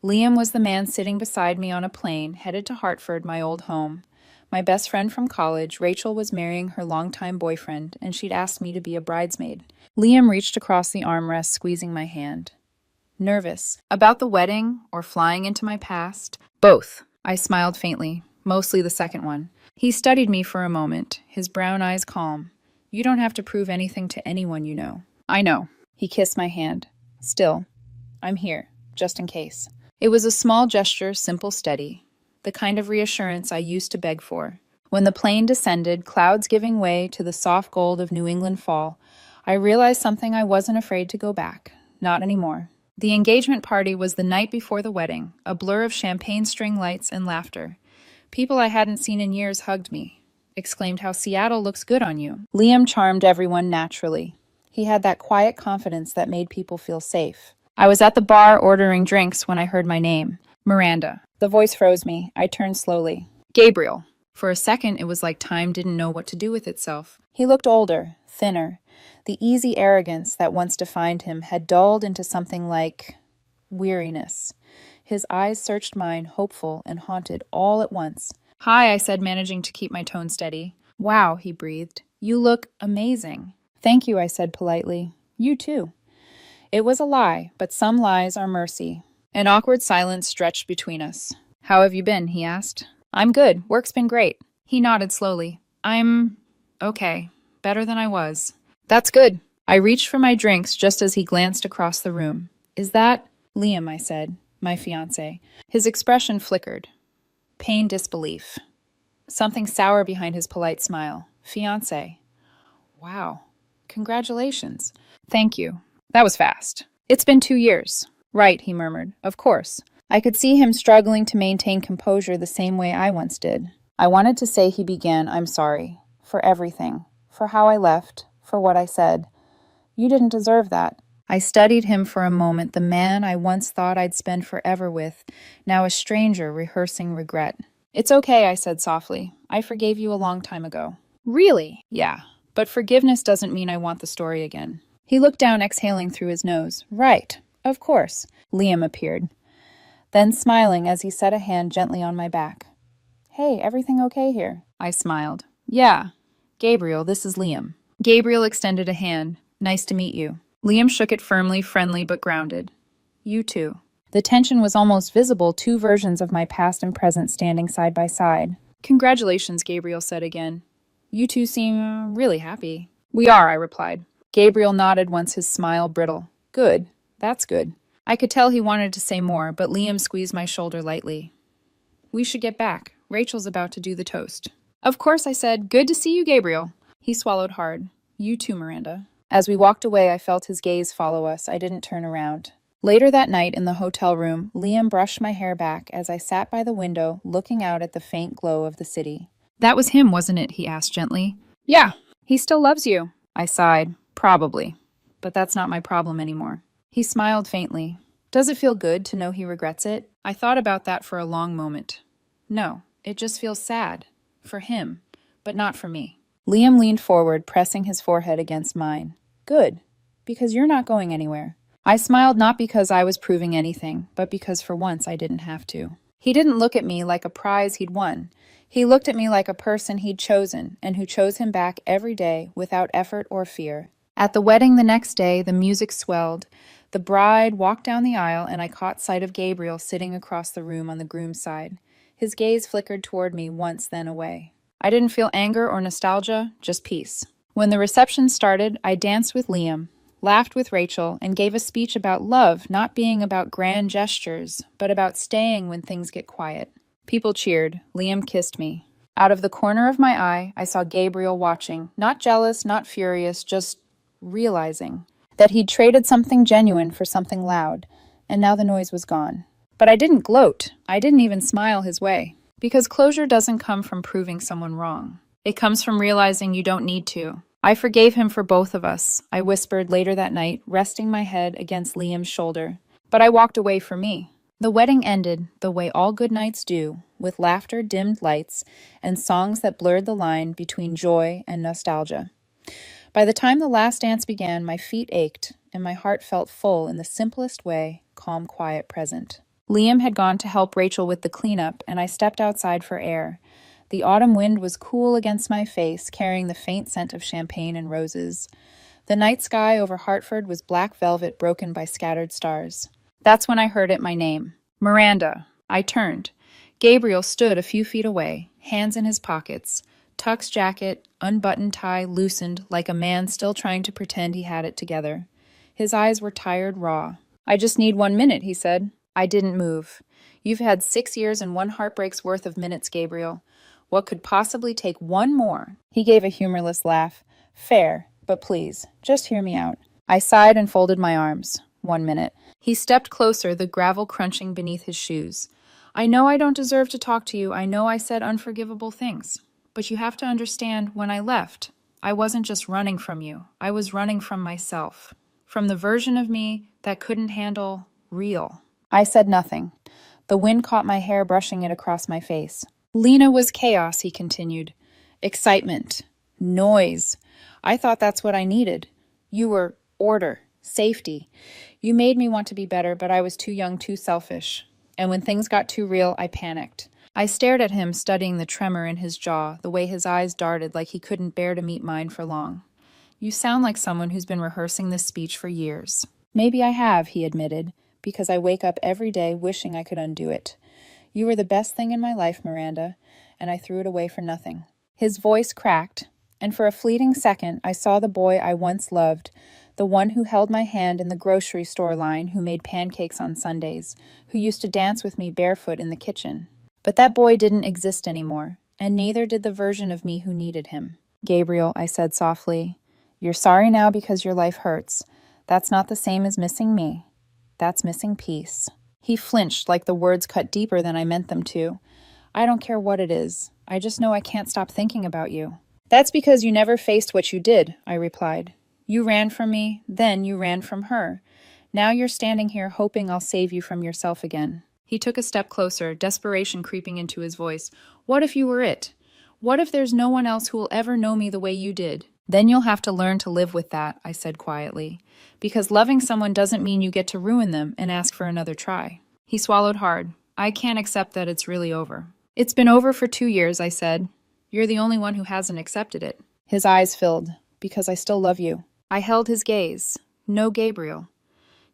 Liam was the man sitting beside me on a plane headed to Hartford, my old home. My best friend from college, Rachel, was marrying her longtime boyfriend, and she'd asked me to be a bridesmaid. Liam reached across the armrest, squeezing my hand. Nervous. About the wedding or flying into my past? Both. I smiled faintly, mostly the second one. He studied me for a moment, his brown eyes calm. You don't have to prove anything to anyone you know. I know. He kissed my hand. Still, I'm here, just in case. It was a small gesture, simple, steady, the kind of reassurance I used to beg for. When the plane descended, clouds giving way to the soft gold of New England fall, I realized something I wasn't afraid to go back. Not anymore. The engagement party was the night before the wedding, a blur of champagne string lights and laughter. People I hadn't seen in years hugged me, exclaimed how Seattle looks good on you. Liam charmed everyone naturally. He had that quiet confidence that made people feel safe. I was at the bar ordering drinks when I heard my name. Miranda. The voice froze me. I turned slowly. Gabriel. For a second, it was like time didn't know what to do with itself. He looked older, thinner. The easy arrogance that once defined him had dulled into something like weariness. His eyes searched mine, hopeful and haunted all at once. Hi, I said, managing to keep my tone steady. Wow, he breathed. You look amazing. Thank you, I said politely. You too. It was a lie, but some lies are mercy. An awkward silence stretched between us. How have you been? He asked. I'm good. Work's been great. He nodded slowly. I'm okay. Better than I was. That's good. I reached for my drinks just as he glanced across the room. Is that Liam? I said. My fiancé. His expression flickered. Pain, disbelief. Something sour behind his polite smile. Fiancé. Wow. Congratulations. Thank you. That was fast. It's been 2 years. Right, he murmured. Of course. I could see him struggling to maintain composure the same way I once did. I wanted to say he began, I'm sorry. For everything. For how I left. For what I said. You didn't deserve that. I studied him for a moment, the man I once thought I'd spend forever with, now a stranger rehearsing regret. It's okay, I said softly. I forgave you a long time ago. Really? Yeah. But forgiveness doesn't mean I want the story again. He looked down, exhaling through his nose. Right. Of course. Liam appeared. Then smiling as he set a hand gently on my back. Hey, everything okay here? I smiled. Yeah. Gabriel, this is Liam. Gabriel extended a hand. Nice to meet you. Liam shook it firmly, friendly but grounded. You too. The tension was almost visible, two versions of my past and present standing side by side. Congratulations, Gabriel said again. You two seem really happy. We are, I replied. Gabriel nodded once his smile brittle. Good. That's good. I could tell he wanted to say more, but Liam squeezed my shoulder lightly. We should get back. Rachel's about to do the toast. Of course, I said. Good to see you, Gabriel. He swallowed hard. You too, Miranda. As we walked away, I felt his gaze follow us. I didn't turn around. Later that night in the hotel room, Liam brushed my hair back as I sat by the window, looking out at the faint glow of the city. That was him, wasn't it? He asked gently. Yeah. He still loves you. I sighed. Probably. But that's not my problem anymore. He smiled faintly. Does it feel good to know he regrets it? I thought about that for a long moment. No, it just feels sad. For him, but not for me. Liam leaned forward, pressing his forehead against mine. Good, because you're not going anywhere. I smiled not because I was proving anything, but because for once I didn't have to. He didn't look at me like a prize he'd won. He looked at me like a person he'd chosen, and who chose him back every day without effort or fear. At the wedding the next day, the music swelled. The bride walked down the aisle, and I caught sight of Gabriel sitting across the room on the groom's side. His gaze flickered toward me once, then away. I didn't feel anger or nostalgia, just peace. When the reception started, I danced with Liam, laughed with Rachel, and gave a speech about love not being about grand gestures, but about staying when things get quiet. People cheered. Liam kissed me. Out of the corner of my eye, I saw Gabriel watching, not jealous, not furious, just realizing that he'd traded something genuine for something loud, and now the noise was gone. But I didn't gloat. I didn't even smile his way. Because closure doesn't come from proving someone wrong. It comes from realizing you don't need to. I forgave him for both of us, I whispered later that night, resting my head against Liam's shoulder. But I walked away for me. The wedding ended the way all good nights do, with laughter, dimmed lights, and songs that blurred the line between joy and nostalgia. By the time the last dance began, my feet ached, and my heart felt full in the simplest way, calm, quiet, present. Liam had gone to help Rachel with the cleanup, and I stepped outside for air. The autumn wind was cool against my face, carrying the faint scent of champagne and roses. The night sky over Hartford was black velvet broken by scattered stars. That's when I heard it, my name. Miranda. I turned. Gabriel stood a few feet away, hands in his pockets. Tuck's jacket, unbuttoned tie loosened like a man still trying to pretend he had it together. His eyes were tired, raw. I just need 1 minute, he said. I didn't move. You've had 6 years and 1 heartbreak's worth of minutes, Gabriel. What could possibly take 1 more? He gave a humorless laugh. Fair, but please, just hear me out. I sighed and folded my arms. 1 minute. He stepped closer, the gravel crunching beneath his shoes. I know I don't deserve to talk to you. I know I said unforgivable things. But you have to understand, when I left, I wasn't just running from you. I was running from myself. From the version of me that couldn't handle real. I said nothing. The wind caught my hair, brushing it across my face. Lena was chaos, he continued. Excitement. Noise. I thought that's what I needed. You were order. Safety. You made me want to be better, but I was too young, too selfish. And when things got too real, I panicked. I stared at him, studying the tremor in his jaw, the way his eyes darted like he couldn't bear to meet mine for long. You sound like someone who's been rehearsing this speech for years. Maybe I have, he admitted, because I wake up every day wishing I could undo it. You were the best thing in my life, Miranda, and I threw it away for nothing. His voice cracked, and for a fleeting second I saw the boy I once loved, the one who held my hand in the grocery store line, who made pancakes on Sundays, who used to dance with me barefoot in the kitchen. But that boy didn't exist anymore, and neither did the version of me who needed him. Gabriel, I said softly, you're sorry now because your life hurts. That's not the same as missing me. That's missing peace. He flinched like the words cut deeper than I meant them to. I don't care what it is. I just know I can't stop thinking about you. That's because you never faced what you did, I replied. You ran from me, then you ran from her. Now you're standing here hoping I'll save you from yourself again. He took a step closer, desperation creeping into his voice. What if you were it? What if there's no one else who will ever know me the way you did? Then you'll have to learn to live with that, I said quietly. Because loving someone doesn't mean you get to ruin them and ask for another try. He swallowed hard. I can't accept that it's really over. It's been over for 2 years, I said. You're the only one who hasn't accepted it. His eyes filled. Because I still love you. I held his gaze. No, Gabriel.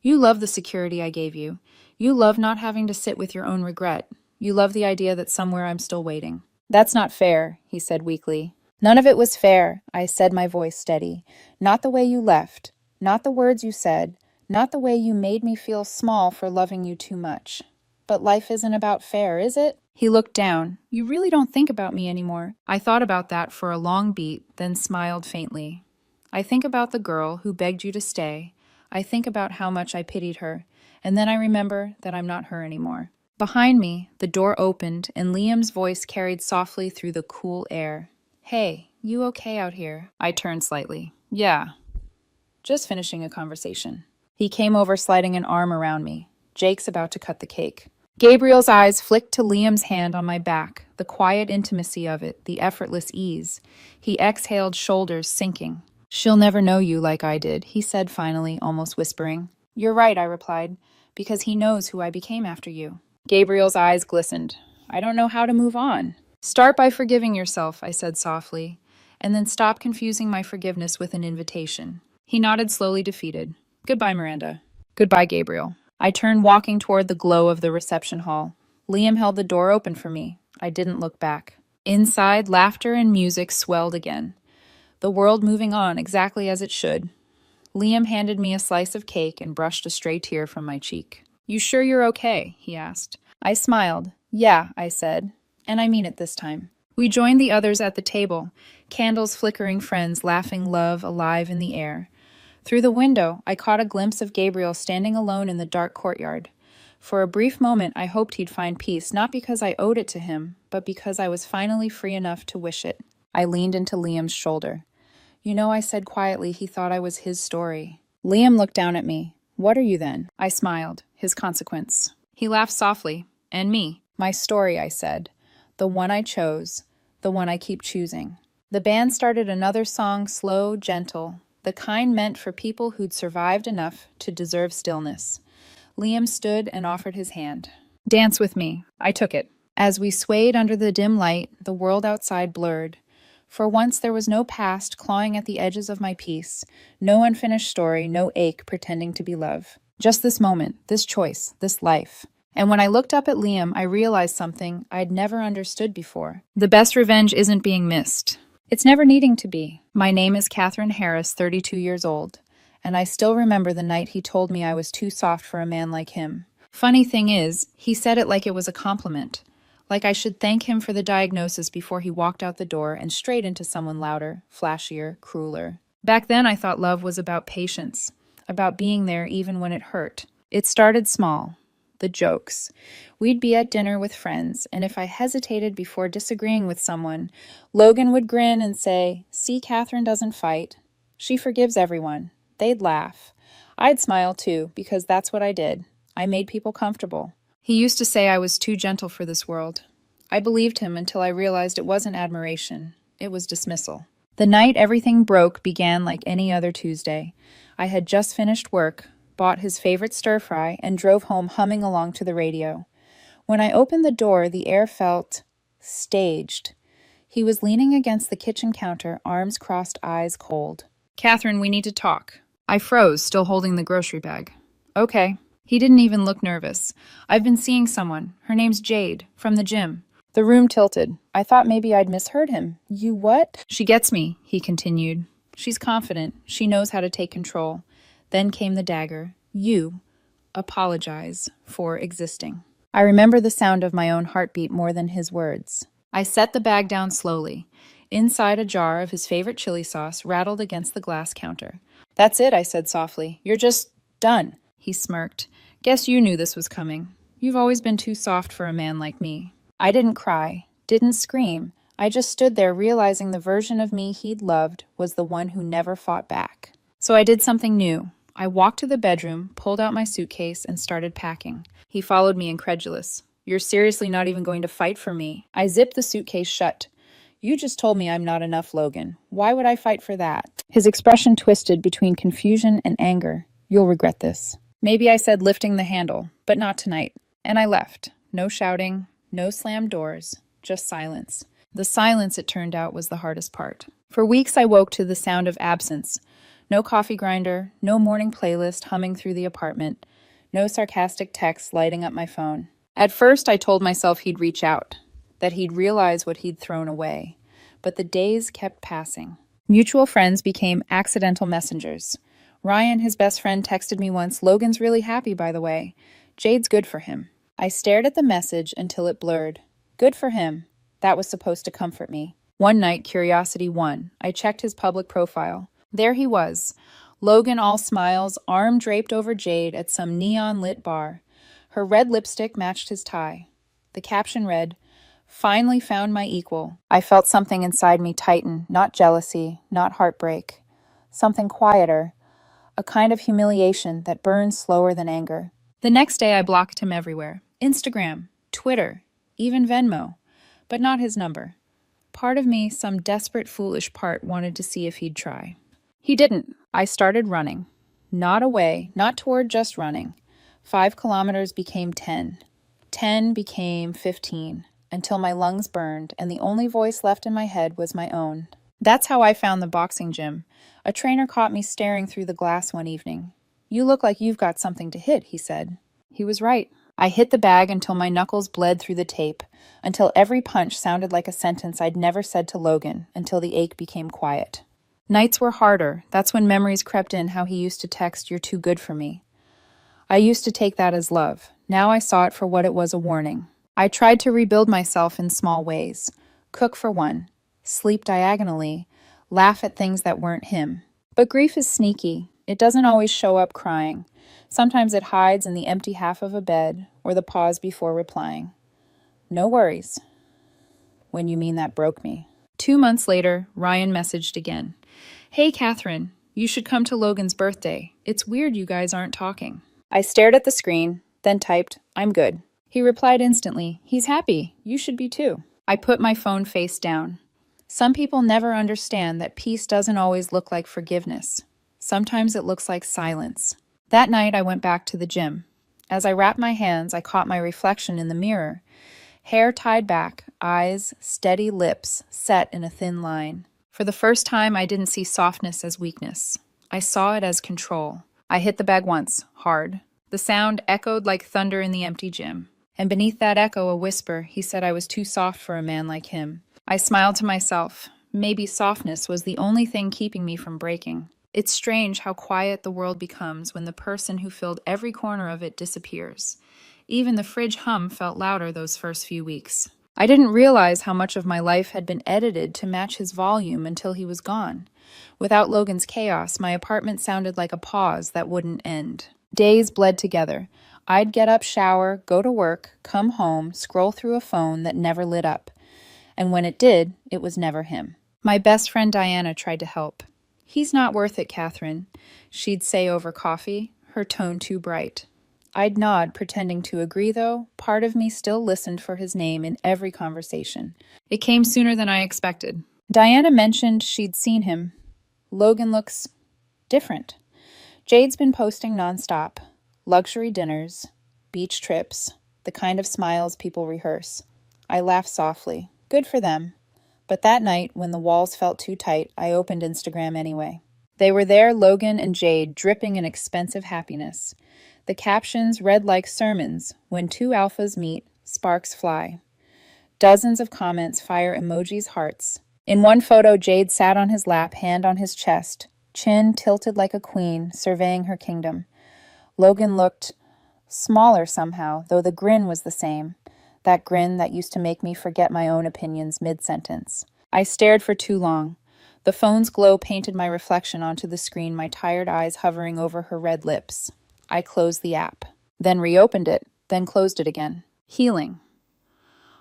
You love the security I gave you. You love not having to sit with your own regret. You love the idea that somewhere I'm still waiting. That's not fair, he said weakly. None of it was fair, I said, my voice steady. Not the way you left. Not the words you said. Not the way you made me feel small for loving you too much. But life isn't about fair, is it? He looked down. You really don't think about me anymore. I thought about that for a long beat, then smiled faintly. I think about the girl who begged you to stay. I think about how much I pitied her. And then I remember that I'm not her anymore. Behind me, the door opened, and Liam's voice carried softly through the cool air. Hey, you okay out here? I turned slightly. Yeah. Just finishing a conversation. He came over, sliding an arm around me. Jake's about to cut the cake. Gabriel's eyes flicked to Liam's hand on my back, the quiet intimacy of it, the effortless ease. He exhaled, shoulders sinking. She'll never know you like I did, he said finally, almost whispering. You're right, I replied, because he knows who I became after you. Gabriel's eyes glistened. I don't know how to move on. Start by forgiving yourself, I said softly, and then stop confusing my forgiveness with an invitation. He nodded slowly, defeated. Goodbye, Miranda. Goodbye, Gabriel. I turned, walking toward the glow of the reception hall. Liam held the door open for me. I didn't look back. Inside, laughter and music swelled again. The world moving on exactly as it should. Liam handed me a slice of cake and brushed a stray tear from my cheek. You sure you're okay? He asked. I smiled. Yeah, I said. And I mean it this time. We joined the others at the table, candles flickering, friends laughing, love alive in the air. Through the window, I caught a glimpse of Gabriel standing alone in the dark courtyard. For a brief moment, I hoped he'd find peace, not because I owed it to him, but because I was finally free enough to wish it. I leaned into Liam's shoulder. You know, I said quietly, he thought I was his story. Liam looked down at me. What are you then? I smiled. His consequence. He laughed softly. And me. My story, I said. The one I chose. The one I keep choosing. The band started another song, slow, gentle. the kind meant for people who'd survived enough to deserve stillness. Liam stood and offered his hand. "Dance with me." I took it. As we swayed under the dim light, the world outside blurred. For once there was no past clawing at the edges of my peace, no unfinished story, no ache pretending to be love. Just this moment, this choice, this life. And when I looked up at Liam, I realized something I'd never understood before. The best revenge isn't being missed. It's never needing to be. My name is Catherine Harris, 32 years old, and I still remember the night he told me I was too soft for a man like him. Funny thing is, he said it like it was a compliment, like I should thank him for the diagnosis before he walked out the door and straight into someone louder, flashier, crueler. Back then I thought love was about patience, about being there even when it hurt. It started small. The jokes. We'd be at dinner with friends, and if I hesitated before disagreeing with someone, Logan would grin and say, "See, Catherine doesn't fight. She forgives everyone." They'd laugh. I'd smile too, because that's what I did. I made people comfortable. He used to say I was too gentle for this world. I believed him until I realized it wasn't admiration. It was dismissal. The night everything broke began like any other Tuesday. I had just finished work, bought his favorite stir-fry, and drove home humming along to the radio. When I opened the door, the air felt staged. He was leaning against the kitchen counter, arms crossed, eyes cold. "Catherine, we need to talk." I froze, still holding the grocery bag. "Okay." He didn't even look nervous. "I've been seeing someone. Her name's Jade, from the gym." The room tilted. I thought maybe I'd misheard him. "You what?" "She gets me," he continued. "She's confident. She knows how to take control." Then came the dagger. "You apologize for existing." I remember the sound of my own heartbeat more than his words. I set the bag down slowly. Inside, a jar of his favorite chili sauce rattled against the glass counter. "That's it," I said softly. "You're just done." He smirked. "Guess you knew this was coming. You've always been too soft for a man like me." I didn't cry, didn't scream. I just stood there realizing the version of me he'd loved was the one who never fought back. So I did something new. I walked to the bedroom, pulled out my suitcase, and started packing. He followed me incredulous. "You're seriously not even going to fight for me?" I zipped the suitcase shut. "You just told me I'm not enough, Logan. Why would I fight for that?" His expression twisted between confusion and anger. "You'll regret this." Maybe I said lifting the handle, but not tonight. And I left. No shouting, no slammed doors, just silence. The silence, it turned out, was the hardest part. For weeks I woke to the sound of absence. No coffee grinder, no morning playlist humming through the apartment, no sarcastic texts lighting up my phone. At first I told myself he'd reach out, that he'd realize what he'd thrown away. But the days kept passing. Mutual friends became accidental messengers. Ryan, his best friend, texted me once, "Logan's really happy, by the way. Jade's good for him." I stared at the message until it blurred. Good for him. That was supposed to comfort me. One night, curiosity won. I checked his public profile. There he was, Logan all smiles, arm draped over Jade at some neon-lit bar. Her red lipstick matched his tie. The caption read, "Finally found my equal." I felt something inside me tighten, not jealousy, not heartbreak. Something quieter, a kind of humiliation that burns slower than anger. The next day I blocked him everywhere. Instagram, Twitter, even Venmo. But not his number. Part of me, some desperate, foolish part, wanted to see if he'd try. He didn't. I started running. Not away, not toward just running. 5 kilometers became 10. 10 became 15, until my lungs burned and the only voice left in my head was my own. That's how I found the boxing gym. A trainer caught me staring through the glass one evening. "You look like you've got something to hit," he said. He was right. I hit the bag until my knuckles bled through the tape, until every punch sounded like a sentence I'd never said to Logan, until the ache became quiet. Nights were harder. That's when memories crept in how he used to text, "You're too good for me." I used to take that as love. Now I saw it for what it was, a warning. I tried to rebuild myself in small ways. Cook for one. Sleep diagonally. Laugh at things that weren't him. But grief is sneaky. It doesn't always show up crying. Sometimes it hides in the empty half of a bed or the pause before replying. "No worries." When you mean that broke me. 2 months later, Ryan messaged again. "Hey, Catherine, you should come to Logan's birthday. It's weird you guys aren't talking." I stared at the screen, then typed, "I'm good." He replied instantly, "He's happy. You should be too." I put my phone face down. Some people never understand that peace doesn't always look like forgiveness. Sometimes it looks like silence. That night, I went back to the gym. As I wrapped my hands, I caught my reflection in the mirror. Hair tied back, eyes, steady lips, set in a thin line. For the first time, I didn't see softness as weakness. I saw it as control. I hit the bag once, hard. The sound echoed like thunder in the empty gym. And beneath that echo, a whisper. He said I was too soft for a man like him. I smiled to myself. Maybe softness was the only thing keeping me from breaking. It's strange how quiet the world becomes when the person who filled every corner of it disappears. Even the fridge hum felt louder those first few weeks. I didn't realize how much of my life had been edited to match his volume until he was gone. Without Logan's chaos, my apartment sounded like a pause that wouldn't end. Days bled together. I'd get up, shower, go to work, come home, scroll through a phone that never lit up. And when it did, it was never him. My best friend Diana tried to help. "He's not worth it, Catherine," she'd say over coffee, her tone too bright. I'd nod, pretending to agree, though. Part of me still listened for his name in every conversation. It came sooner than I expected. Diana mentioned she'd seen him. "Logan looks different." Jade's been posting nonstop. Luxury dinners, beach trips, the kind of smiles people rehearse. I laughed softly. Good for them. But that night, when the walls felt too tight, I opened Instagram anyway. They were there, Logan and Jade, dripping in expensive happiness. The captions read like sermons. When two alphas meet, sparks fly. Dozens of comments, fire emojis, hearts. In one photo, Jade sat on his lap, hand on his chest, chin tilted like a queen, surveying her kingdom. Logan looked smaller somehow, though the grin was the same. That grin that used to make me forget my own opinions mid-sentence. I stared for too long. The phone's glow painted my reflection onto the screen, my tired eyes hovering over her red lips. I closed the app, then reopened it, then closed it again. Healing.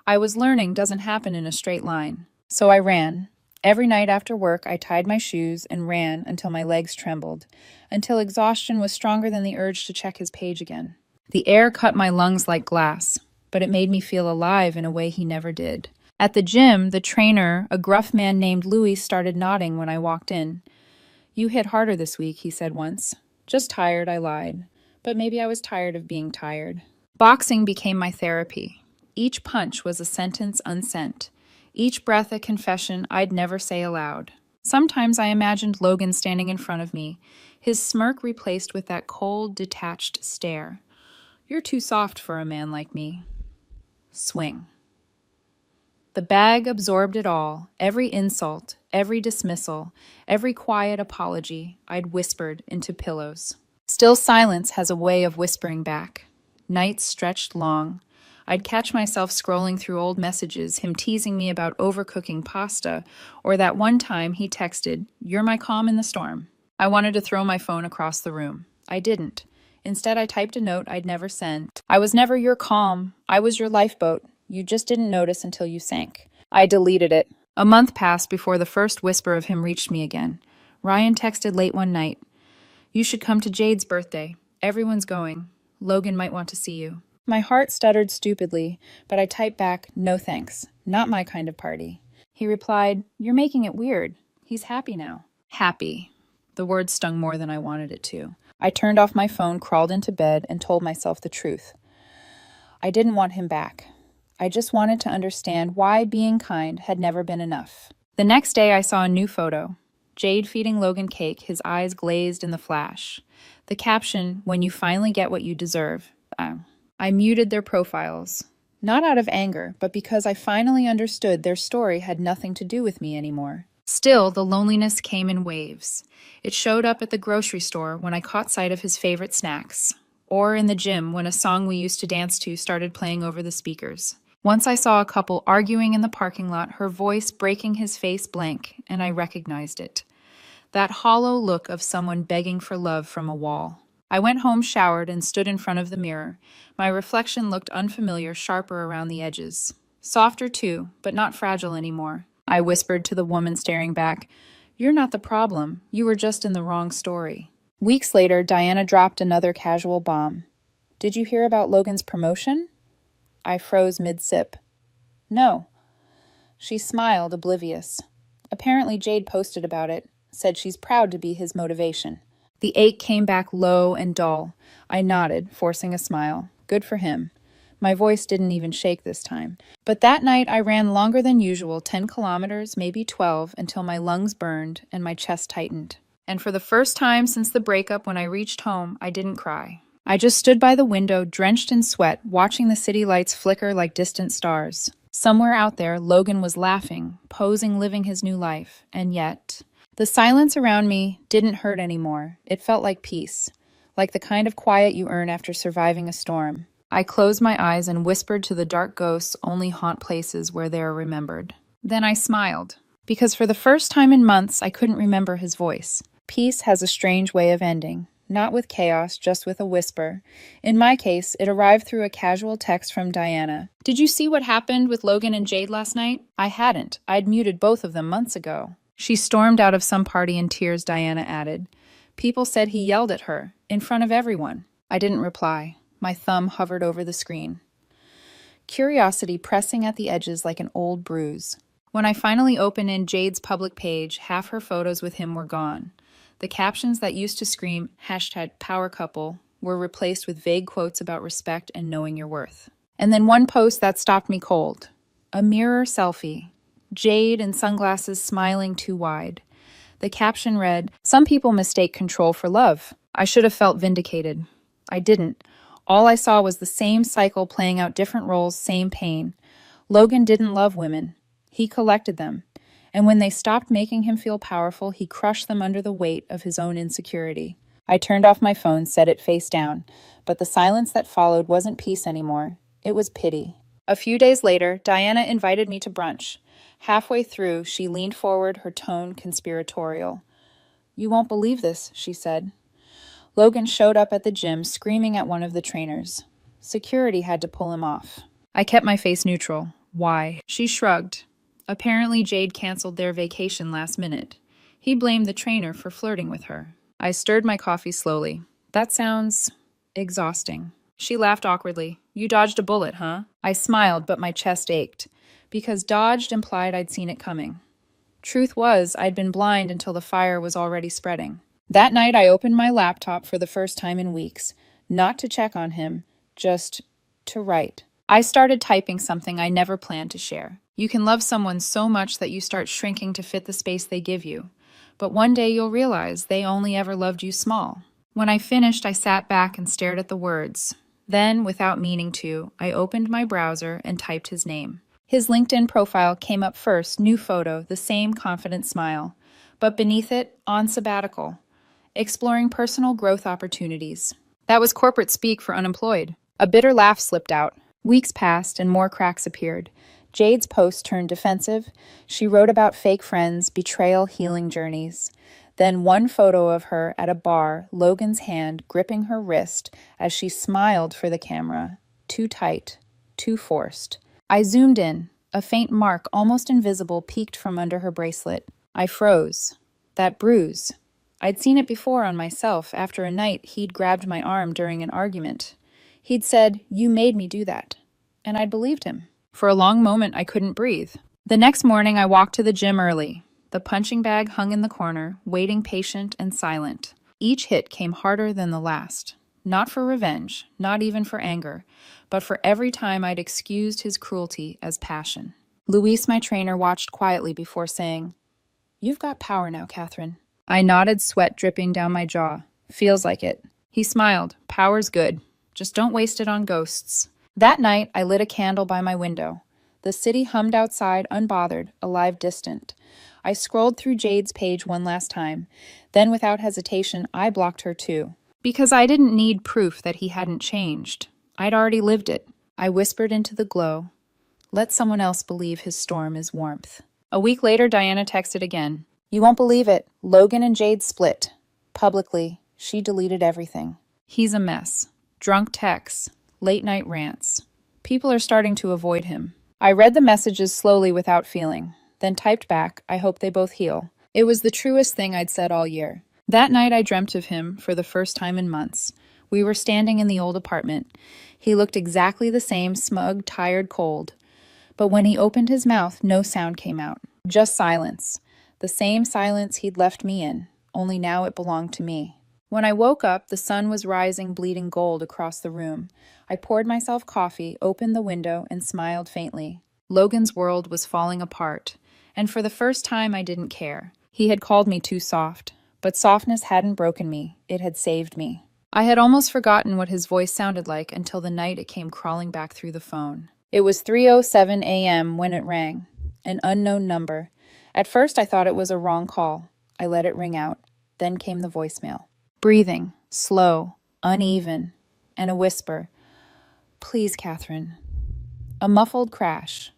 I was learning doesn't happen in a straight line. So I ran. Every night after work, I tied my shoes and ran until my legs trembled, until exhaustion was stronger than the urge to check his page again. The air cut my lungs like glass, but it made me feel alive in a way he never did. At the gym, the trainer, a gruff man named Louis, started nodding when I walked in. "You hit harder this week," he said once. "Just tired," I lied. But maybe I was tired of being tired. Boxing became my therapy. Each punch was a sentence unsent. Each breath a confession I'd never say aloud. Sometimes I imagined Logan standing in front of me, his smirk replaced with that cold, detached stare. "You're too soft for a man like me." Swing. The bag absorbed it all, every insult, every dismissal, every quiet apology I'd whispered into pillows. Still silence has a way of whispering back. Nights stretched long. I'd catch myself scrolling through old messages, him teasing me about overcooking pasta, or that one time he texted, "You're my calm in the storm." I wanted to throw my phone across the room. I didn't. Instead, I typed a note I'd never sent. "I was never your calm. I was your lifeboat. You just didn't notice until you sank." I deleted it. A month passed before the first whisper of him reached me again. Ryan texted late one night. "You should come to Jade's birthday. Everyone's going. Logan might want to see you." My heart stuttered stupidly, but I typed back, "No thanks. Not my kind of party." He replied, "You're making it weird. He's happy now." Happy. The word stung more than I wanted it to. I turned off my phone, crawled into bed, and told myself the truth. I didn't want him back. I just wanted to understand why being kind had never been enough. The next day, I saw a new photo. Jade feeding Logan cake, his eyes glazed in the flash. The caption, "When you finally get what you deserve." I muted their profiles. Not out of anger, but because I finally understood their story had nothing to do with me anymore. Still, the loneliness came in waves. It showed up at the grocery store when I caught sight of his favorite snacks, or in the gym when a song we used to dance to started playing over the speakers. Once I saw a couple arguing in the parking lot, her voice breaking his face blank, and I recognized it. That hollow look of someone begging for love from a wall. I went home, showered, and stood in front of the mirror. My reflection looked unfamiliar, sharper around the edges. Softer too, but not fragile anymore. I whispered to the woman staring back, "You're not the problem. You were just in the wrong story." Weeks later, Diana dropped another casual bomb. "Did you hear about Logan's promotion?" I froze mid-sip. "No." She smiled, oblivious. Apparently Jade posted about it, said she's proud to be his motivation. The ache came back low and dull. I nodded, forcing a smile. Good for him. My voice didn't even shake this time. But that night I ran longer than usual, 10 kilometers, maybe 12, until my lungs burned and my chest tightened. And for the first time since the breakup, when I reached home, I didn't cry. I just stood by the window, drenched in sweat, watching the city lights flicker like distant stars. Somewhere out there, Logan was laughing, posing, living his new life. And yet, the silence around me didn't hurt anymore. It felt like peace, like the kind of quiet you earn after surviving a storm. I closed my eyes and whispered to the dark ghosts only haunt places where they are remembered. Then I smiled, because for the first time in months, I couldn't remember his voice. Peace has a strange way of ending. Not with chaos, just with a whisper. In my case, it arrived through a casual text from Diana. Did you see what happened with Logan and Jade last night? I hadn't. I'd muted both of them months ago. She stormed out of some party in tears, Diana added. People said he yelled at her, in front of everyone. I didn't reply. My thumb hovered over the screen. Curiosity pressing at the edges like an old bruise. When I finally opened in Jade's public page, half her photos with him were gone. The captions that used to scream #PowerCouple were replaced with vague quotes about respect and knowing your worth. And then one post that stopped me cold. A mirror selfie. Jade in sunglasses smiling too wide. The caption read, "Some people mistake control for love." I should have felt vindicated. I didn't. All I saw was the same cycle playing out different roles, same pain. Logan didn't love women. He collected them. And when they stopped making him feel powerful, he crushed them under the weight of his own insecurity. I turned off my phone, set it face down, but the silence that followed wasn't peace anymore. It was pity. A few days later, Diana invited me to brunch. Halfway through, she leaned forward, her tone conspiratorial. "You won't believe this," she said. Logan showed up at the gym, screaming at one of the trainers. Security had to pull him off. I kept my face neutral. Why? She shrugged. Apparently, Jade canceled their vacation last minute. He blamed the trainer for flirting with her. I stirred my coffee slowly. That sounds exhausting. She laughed awkwardly. "You dodged a bullet, huh?" I smiled, but my chest ached, because dodged implied I'd seen it coming. Truth was, I'd been blind until the fire was already spreading. That night, I opened my laptop for the first time in weeks, not to check on him, just to write. I started typing something I never planned to share. You can love someone so much that you start shrinking to fit the space they give you. But one day you'll realize they only ever loved you small. When I finished, I sat back and stared at the words. Then, without meaning to, I opened my browser and typed his name. His LinkedIn profile came up first, new photo, the same confident smile. But beneath it, on sabbatical. Exploring personal growth opportunities. That was corporate speak for unemployed. A bitter laugh slipped out. Weeks passed and more cracks appeared. Jade's post turned defensive. She wrote about fake friends, betrayal, healing journeys. Then one photo of her at a bar, Logan's hand gripping her wrist as she smiled for the camera. Too tight, too forced. I zoomed in. A faint mark, almost invisible, peeked from under her bracelet. I froze. That bruise. I'd seen it before on myself after a night he'd grabbed my arm during an argument. He'd said, "You made me do that." And I'd believed him. For a long moment, I couldn't breathe. The next morning, I walked to the gym early. The punching bag hung in the corner, waiting patient and silent. Each hit came harder than the last. Not for revenge, not even for anger, but for every time I'd excused his cruelty as passion. Luis, my trainer, watched quietly before saying, "You've got power now, Catherine." I nodded, sweat dripping down my jaw. "Feels like it." He smiled. "Power's good. Just don't waste it on ghosts." That night, I lit a candle by my window. The city hummed outside, unbothered, alive, distant. I scrolled through Jade's page one last time. Then, without hesitation, I blocked her too. Because I didn't need proof that he hadn't changed. I'd already lived it. I whispered into the glow, "Let someone else believe his storm is warmth." A week later, Diana texted again. "You won't believe it. Logan and Jade split. Publicly, she deleted everything. He's a mess. Drunk texts. Late-night rants. People are starting to avoid him." I read the messages slowly without feeling, then typed back, "I hope they both heal." It was the truest thing I'd said all year. That night I dreamt of him for the first time in months. We were standing in the old apartment. He looked exactly the same, smug, tired, cold. But when he opened his mouth, no sound came out. Just silence. The same silence he'd left me in, only now it belonged to me. When I woke up, the sun was rising bleeding gold across the room. I poured myself coffee, opened the window, and smiled faintly. Logan's world was falling apart, and for the first time I didn't care. He had called me too soft, but softness hadn't broken me, it had saved me. I had almost forgotten what his voice sounded like until the night it came crawling back through the phone. It was 3:07 a.m. when it rang, an unknown number. At first I thought it was a wrong call. I let it ring out. Then came the voicemail. Breathing, slow, uneven, and a whisper. Please, Catherine. A muffled crash,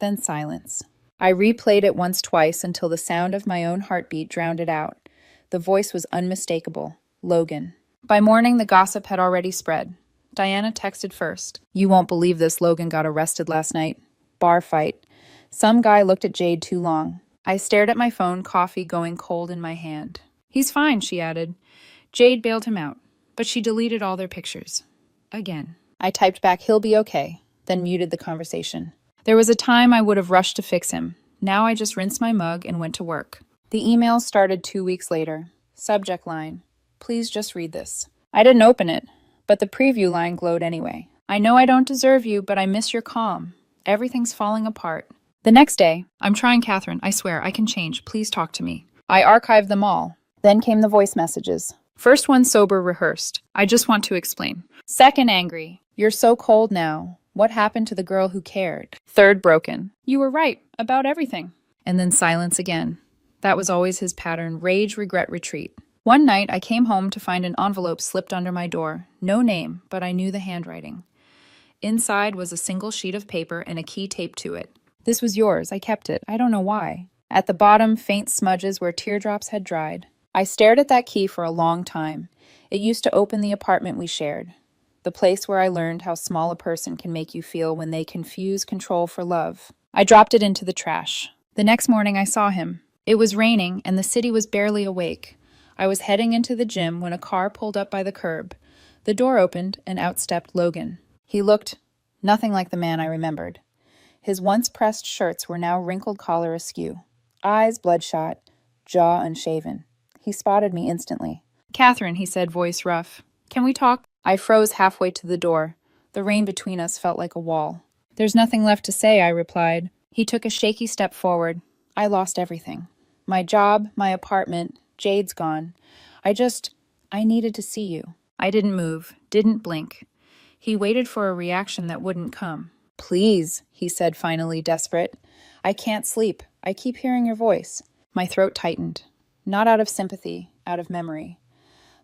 then silence. I replayed it twice until the sound of my own heartbeat drowned it out. The voice was unmistakable. Logan. By morning, the gossip had already spread. Diana texted first. You won't believe this, Logan got arrested last night. Bar fight. Some guy looked at Jade too long. I stared at my phone, coffee going cold in my hand. He's fine, she added. Jade bailed him out, but she deleted all their pictures. Again. I typed back, he'll be okay, then muted the conversation. There was a time I would have rushed to fix him. Now I just rinsed my mug and went to work. The email started 2 weeks later. Subject line. Please just read this. I didn't open it, but the preview line glowed anyway. I know I don't deserve you, but I miss your calm. Everything's falling apart. The next day, I'm trying, Catherine. I swear, I can change. Please talk to me. I archived them all. Then came the voice messages. First one sober, rehearsed. I just want to explain. Second angry. You're so cold now. What happened to the girl who cared? Third broken. You were right about everything. And then silence again. That was always his pattern. Rage, regret, retreat. One night, I came home to find an envelope slipped under my door. No name, but I knew the handwriting. Inside was a single sheet of paper and a key taped to it. This was yours. I kept it. I don't know why. At the bottom, faint smudges where teardrops had dried. I stared at that key for a long time. It used to open the apartment we shared. The place where I learned how small a person can make you feel when they confuse control for love. I dropped it into the trash. The next morning, I saw him. It was raining, and the city was barely awake. I was heading into the gym when a car pulled up by the curb. The door opened, and out stepped Logan. He looked nothing like the man I remembered. His once pressed shirts were now wrinkled collar askew. Eyes bloodshot, jaw unshaven. He spotted me instantly. Catherine, he said, voice rough. Can we talk? I froze halfway to the door. The rain between us felt like a wall. There's nothing left to say, I replied. He took a shaky step forward. I lost everything. My job, my apartment, Jade's gone. I needed to see you. I didn't move, didn't blink. He waited for a reaction that wouldn't come. Please, he said finally, desperate. I can't sleep. I keep hearing your voice. My throat tightened. Not out of sympathy, out of memory.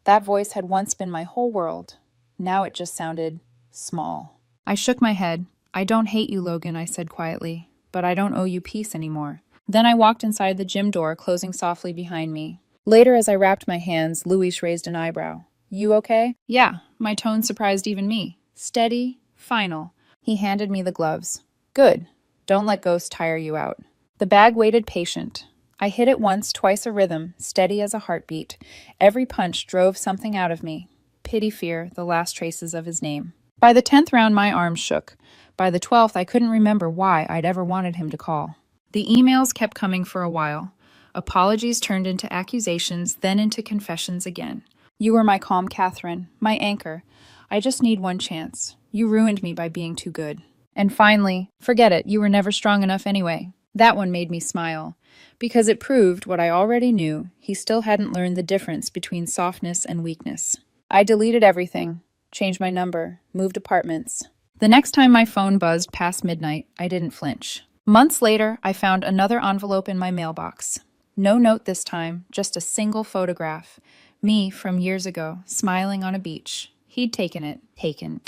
That voice had once been my whole world. Now it just sounded small. I shook my head. I don't hate you, Logan, I said quietly, but I don't owe you peace anymore. Then I walked inside the gym door, closing softly behind me. Later, as I wrapped my hands, Luis raised an eyebrow. You okay? Yeah, my tone surprised even me. Steady, final. He handed me the gloves. Good. Don't let ghosts tire you out. The bag waited patient. I hit it once, twice a rhythm, steady as a heartbeat. Every punch drove something out of me. Pity, fear, the last traces of his name. By the 10th round, my arms shook. By the 12th, I couldn't remember why I'd ever wanted him to call. The emails kept coming for a while. Apologies turned into accusations, then into confessions again. You were my calm, Catherine, my anchor. I just need one chance. You ruined me by being too good. And finally, forget it, you were never strong enough anyway. That one made me smile, because it proved what I already knew. He still hadn't learned the difference between softness and weakness. I deleted everything, changed my number, moved apartments. The next time my phone buzzed past midnight, I didn't flinch. Months later, I found another envelope in my mailbox. No note this time, just a single photograph. Me from years ago, smiling on a beach. He'd taken it. Taken.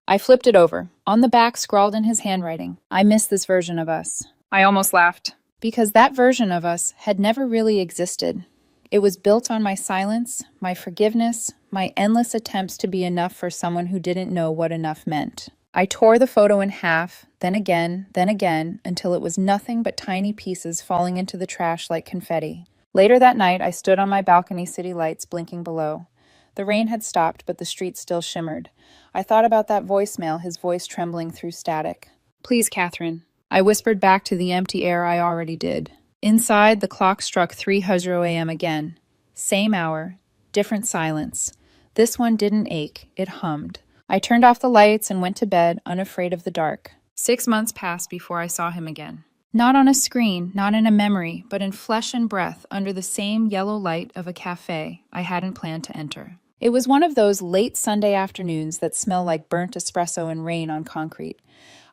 I flipped it over. On the back, scrawled in his handwriting, I miss this version of us. I almost laughed, because that version of us had never really existed. It was built on my silence, my forgiveness, my endless attempts to be enough for someone who didn't know what enough meant. I tore the photo in half, then again, until it was nothing but tiny pieces falling into the trash like confetti. Later that night, I stood on my balcony, city lights blinking below. The rain had stopped, but the street still shimmered. I thought about that voicemail, his voice trembling through static. Please, Catherine. I whispered back to the empty air I already did. Inside, the clock struck 3:00 a.m. again. Same hour, different silence. This one didn't ache, it hummed. I turned off the lights and went to bed, unafraid of the dark. 6 months passed before I saw him again. Not on a screen, not in a memory, but in flesh and breath under the same yellow light of a cafe I hadn't planned to enter. It was one of those late Sunday afternoons that smell like burnt espresso and rain on concrete.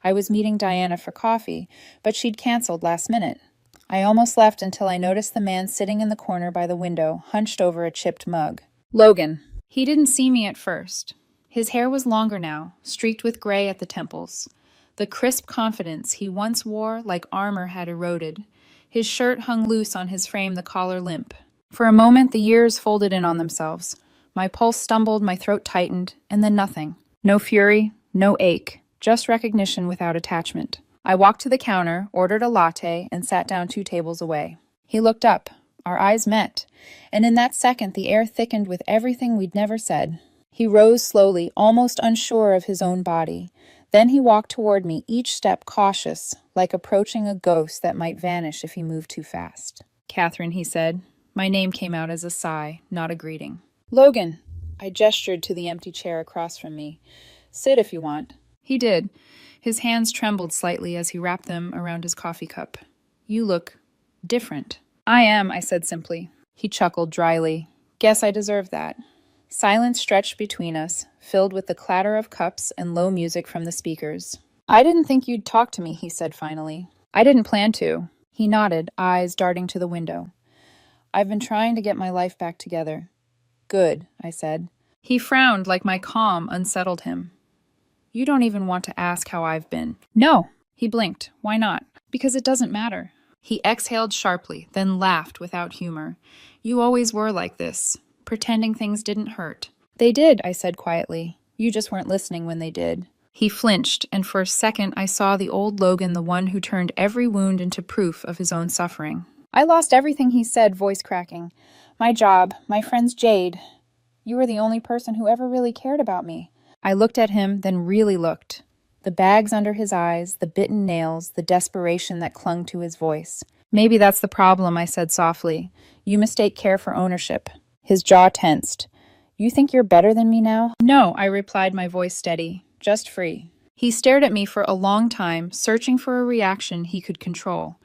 I was meeting Diana for coffee, but she'd canceled last minute. I almost left until I noticed the man sitting in the corner by the window, hunched over a chipped mug. Logan. He didn't see me at first. His hair was longer now, streaked with gray at the temples. The crisp confidence he once wore like armor had eroded. His shirt hung loose on his frame, the collar limp. For a moment, the years folded in on themselves. My pulse stumbled, my throat tightened, and then nothing. No fury, no ache, just recognition without attachment. I walked to the counter, ordered a latte, and sat down 2 tables away. He looked up. Our eyes met, and in that second the air thickened with everything we'd never said. He rose slowly, almost unsure of his own body. Then he walked toward me, each step cautious, like approaching a ghost that might vanish if he moved too fast. "Catherine," he said. My name came out as a sigh, not a greeting. "Logan." I gestured to the empty chair across from me. "Sit if you want." He did. His hands trembled slightly as he wrapped them around his coffee cup. "You look different." "I am," I said simply. He chuckled dryly. "Guess I deserve that." Silence stretched between us, filled with the clatter of cups and low music from the speakers. "I didn't think you'd talk to me," he said finally. "I didn't plan to." He nodded, eyes darting to the window. "I've been trying to get my life back together." "Good," I said. He frowned like my calm unsettled him. "You don't even want to ask how I've been." "No." He blinked. "Why not?" "Because it doesn't matter." He exhaled sharply, then laughed without humor. "You always were like this, pretending things didn't hurt." "They did," I said quietly. "You just weren't listening when they did." He flinched, and for a second I saw the old Logan, the one who turned every wound into proof of his own suffering. "I lost everything," he said, voice cracking. "My job, my friends Jade. You were the only person who ever really cared about me." I looked at him, then really looked. The bags under his eyes, the bitten nails, the desperation that clung to his voice. "Maybe that's the problem," I said softly. "You mistake care for ownership." His jaw tensed. "You think you're better than me now?" "No," I replied, my voice steady. "Just free." He stared at me for a long time, searching for a reaction he could control.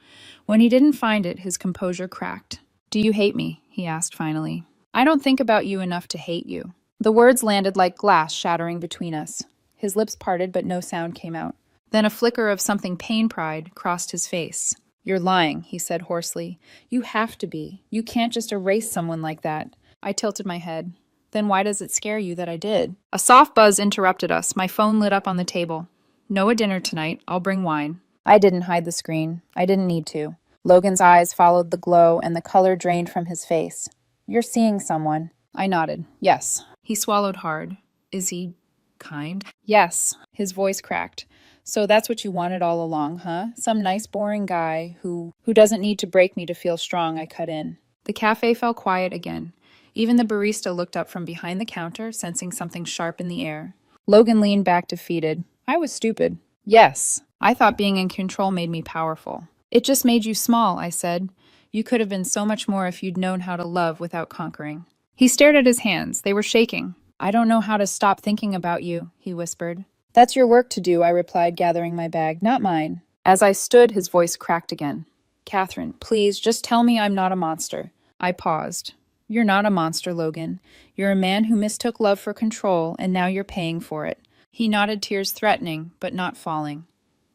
When he didn't find it, his composure cracked. "Do you hate me?" he asked finally. "I don't think about you enough to hate you." The words landed like glass shattering between us. His lips parted, but no sound came out. Then a flicker of something pain-pride crossed his face. "You're lying," he said hoarsely. "You have to be. You can't just erase someone like that." I tilted my head. "Then why does it scare you that I did?" A soft buzz interrupted us. My phone lit up on the table. "No dinner tonight. I'll bring wine." I didn't hide the screen. I didn't need to. Logan's eyes followed the glow, and the color drained from his face. "You're seeing someone." I nodded. "Yes." He swallowed hard. "Is he kind?" "Yes." His voice cracked. "So that's what you wanted all along, huh? Some nice boring guy who doesn't need to break me to feel strong," I cut in. The cafe fell quiet again. Even the barista looked up from behind the counter, sensing something sharp in the air. Logan leaned back defeated. "I was stupid." "Yes. I thought being in control made me powerful." "It just made you small," I said. "You could have been so much more if you'd known how to love without conquering." He stared at his hands. They were shaking. "I don't know how to stop thinking about you," he whispered. "That's your work to do," I replied, gathering my bag, "not mine." As I stood, his voice cracked again. "Catherine, please, just tell me I'm not a monster." I paused. "You're not a monster, Logan. You're a man who mistook love for control, and now you're paying for it." He nodded, tears threatening, but not falling.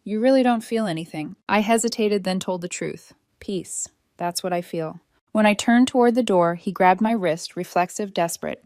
"You really don't feel anything." I hesitated, then told the truth. "Peace. That's what I feel." When I turned toward the door, he grabbed my wrist, reflexive, desperate.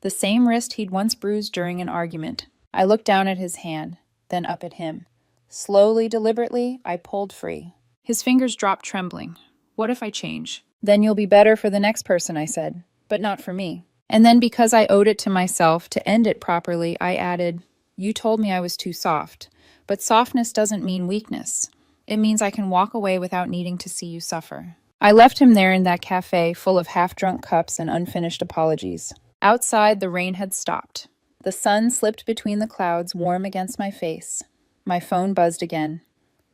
The same wrist he'd once bruised during an argument. I looked down at his hand, then up at him. Slowly, deliberately, I pulled free. His fingers dropped trembling. "What if I change?" "Then you'll be better for the next person," I said. "But not for me." And then, because I owed it to myself to end it properly, I added, "You told me I was too soft. But softness doesn't mean weakness. It means I can walk away without needing to see you suffer." I left him there in that cafe, full of half-drunk cups and unfinished apologies. Outside, the rain had stopped. The sun slipped between the clouds, warm against my face. My phone buzzed again.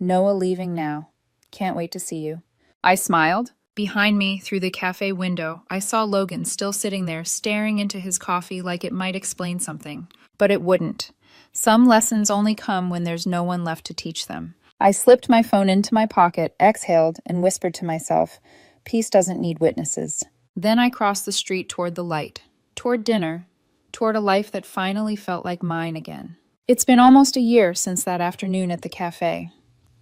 "Noah leaving now. Can't wait to see you." I smiled. Behind me, through the cafe window, I saw Logan still sitting there, staring into his coffee like it might explain something. But it wouldn't. Some lessons only come when there's no one left to teach them. I slipped my phone into my pocket, exhaled, and whispered to myself, "Peace doesn't need witnesses." Then I crossed the street toward the light, toward dinner, toward a life that finally felt like mine again. It's been almost a year since that afternoon at the cafe.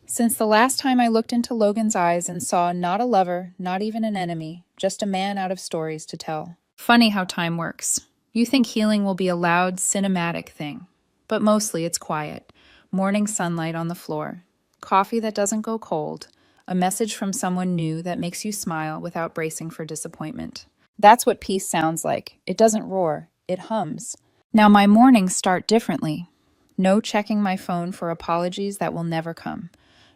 Since the last time I looked into Logan's eyes and saw not a lover, not even an enemy, just a man out of stories to tell. Funny how time works. You think healing will be a loud, cinematic thing. But mostly it's quiet. Morning sunlight on the floor. Coffee that doesn't go cold. A message from someone new that makes you smile without bracing for disappointment. That's what peace sounds like. It doesn't roar. It hums. Now my mornings start differently. No checking my phone for apologies that will never come.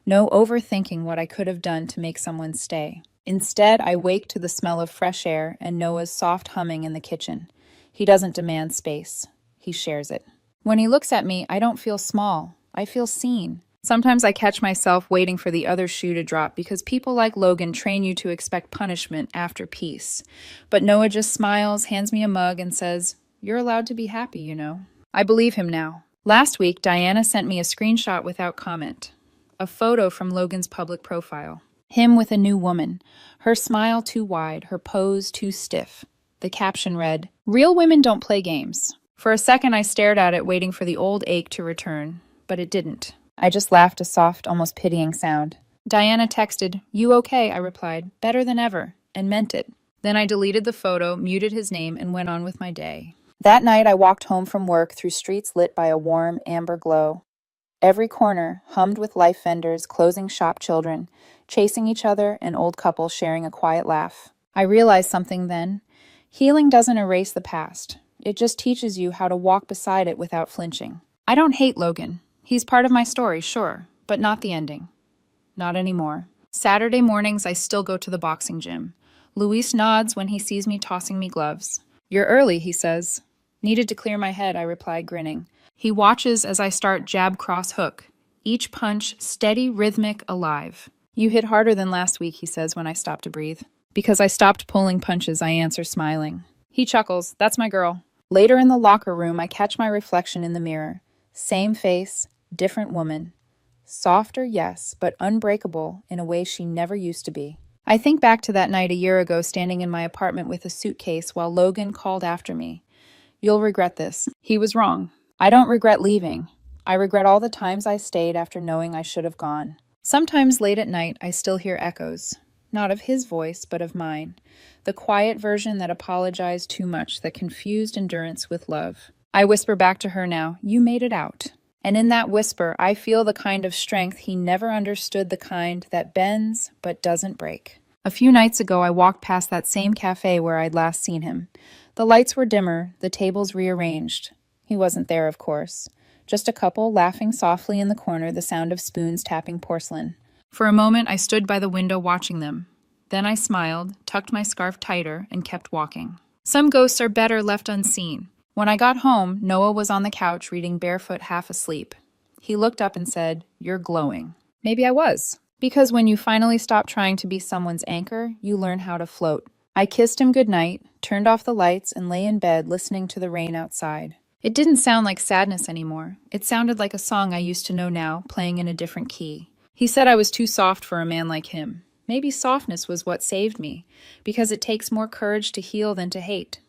No overthinking what I could have done to make someone stay. Instead, I wake to the smell of fresh air and Noah's soft humming in the kitchen. He doesn't demand space. He shares it. When he looks at me, I don't feel small. I feel seen. Sometimes I catch myself waiting for the other shoe to drop because people like Logan train you to expect punishment after peace. But Noah just smiles, hands me a mug, and says, "You're allowed to be happy, you know." I believe him now. Last week, Diana sent me a screenshot without comment. A photo from Logan's public profile. Him with a new woman. Her smile too wide, her pose too stiff. The caption read, "Real women don't play games." For a second, I stared at it, waiting for the old ache to return. But it didn't. I just laughed a soft, almost pitying sound. Diana texted, "You okay?" I replied, "Better than ever," and meant it. Then I deleted the photo, muted his name, and went on with my day. That night, I walked home from work through streets lit by a warm, amber glow. Every corner hummed with life vendors, closing shop children, chasing each other, an old couple sharing a quiet laugh. I realized something then. Healing doesn't erase the past. It just teaches you how to walk beside it without flinching. I don't hate Logan. He's part of my story, sure, but not the ending. Not anymore. Saturday mornings, I still go to the boxing gym. Luis nods when he sees me tossing me gloves. "You're early," he says. "Needed to clear my head," I reply, grinning. He watches as I start jab cross hook. Each punch steady, rhythmic, alive. "You hit harder than last week," he says when I stop to breathe. Because I stopped pulling punches, I answer, smiling. He chuckles. That's my girl. Later in the locker room, I catch my reflection in the mirror. Same face, different woman. Softer, yes, but unbreakable in a way she never used to be. I think back to that night a year ago, standing in my apartment with a suitcase while Logan called after me. "You'll regret this." He was wrong. I don't regret leaving. I regret all the times I stayed after knowing I should have gone. Sometimes late at night, I still hear echoes. Not of his voice, but of mine. The quiet version that apologized too much, that confused endurance with love. I whisper back to her now, "You made it out." And in that whisper, I feel the kind of strength he never understood, the kind that bends but doesn't break. A few nights ago, I walked past that same cafe where I'd last seen him. The lights were dimmer, the tables rearranged. He wasn't there, of course. Just a couple laughing softly in the corner, the sound of spoons tapping porcelain. For a moment, I stood by the window watching them. Then I smiled, tucked my scarf tighter, and kept walking. Some ghosts are better left unseen. When I got home, Noah was on the couch reading barefoot, half asleep. He looked up and said, "You're glowing." Maybe I was. Because when you finally stop trying to be someone's anchor, you learn how to float. I kissed him goodnight, turned off the lights, and lay in bed listening to the rain outside. It didn't sound like sadness anymore. It sounded like a song I used to know now, playing in a different key. He said I was too soft for a man like him. Maybe softness was what saved me, because it takes more courage to heal than to hate.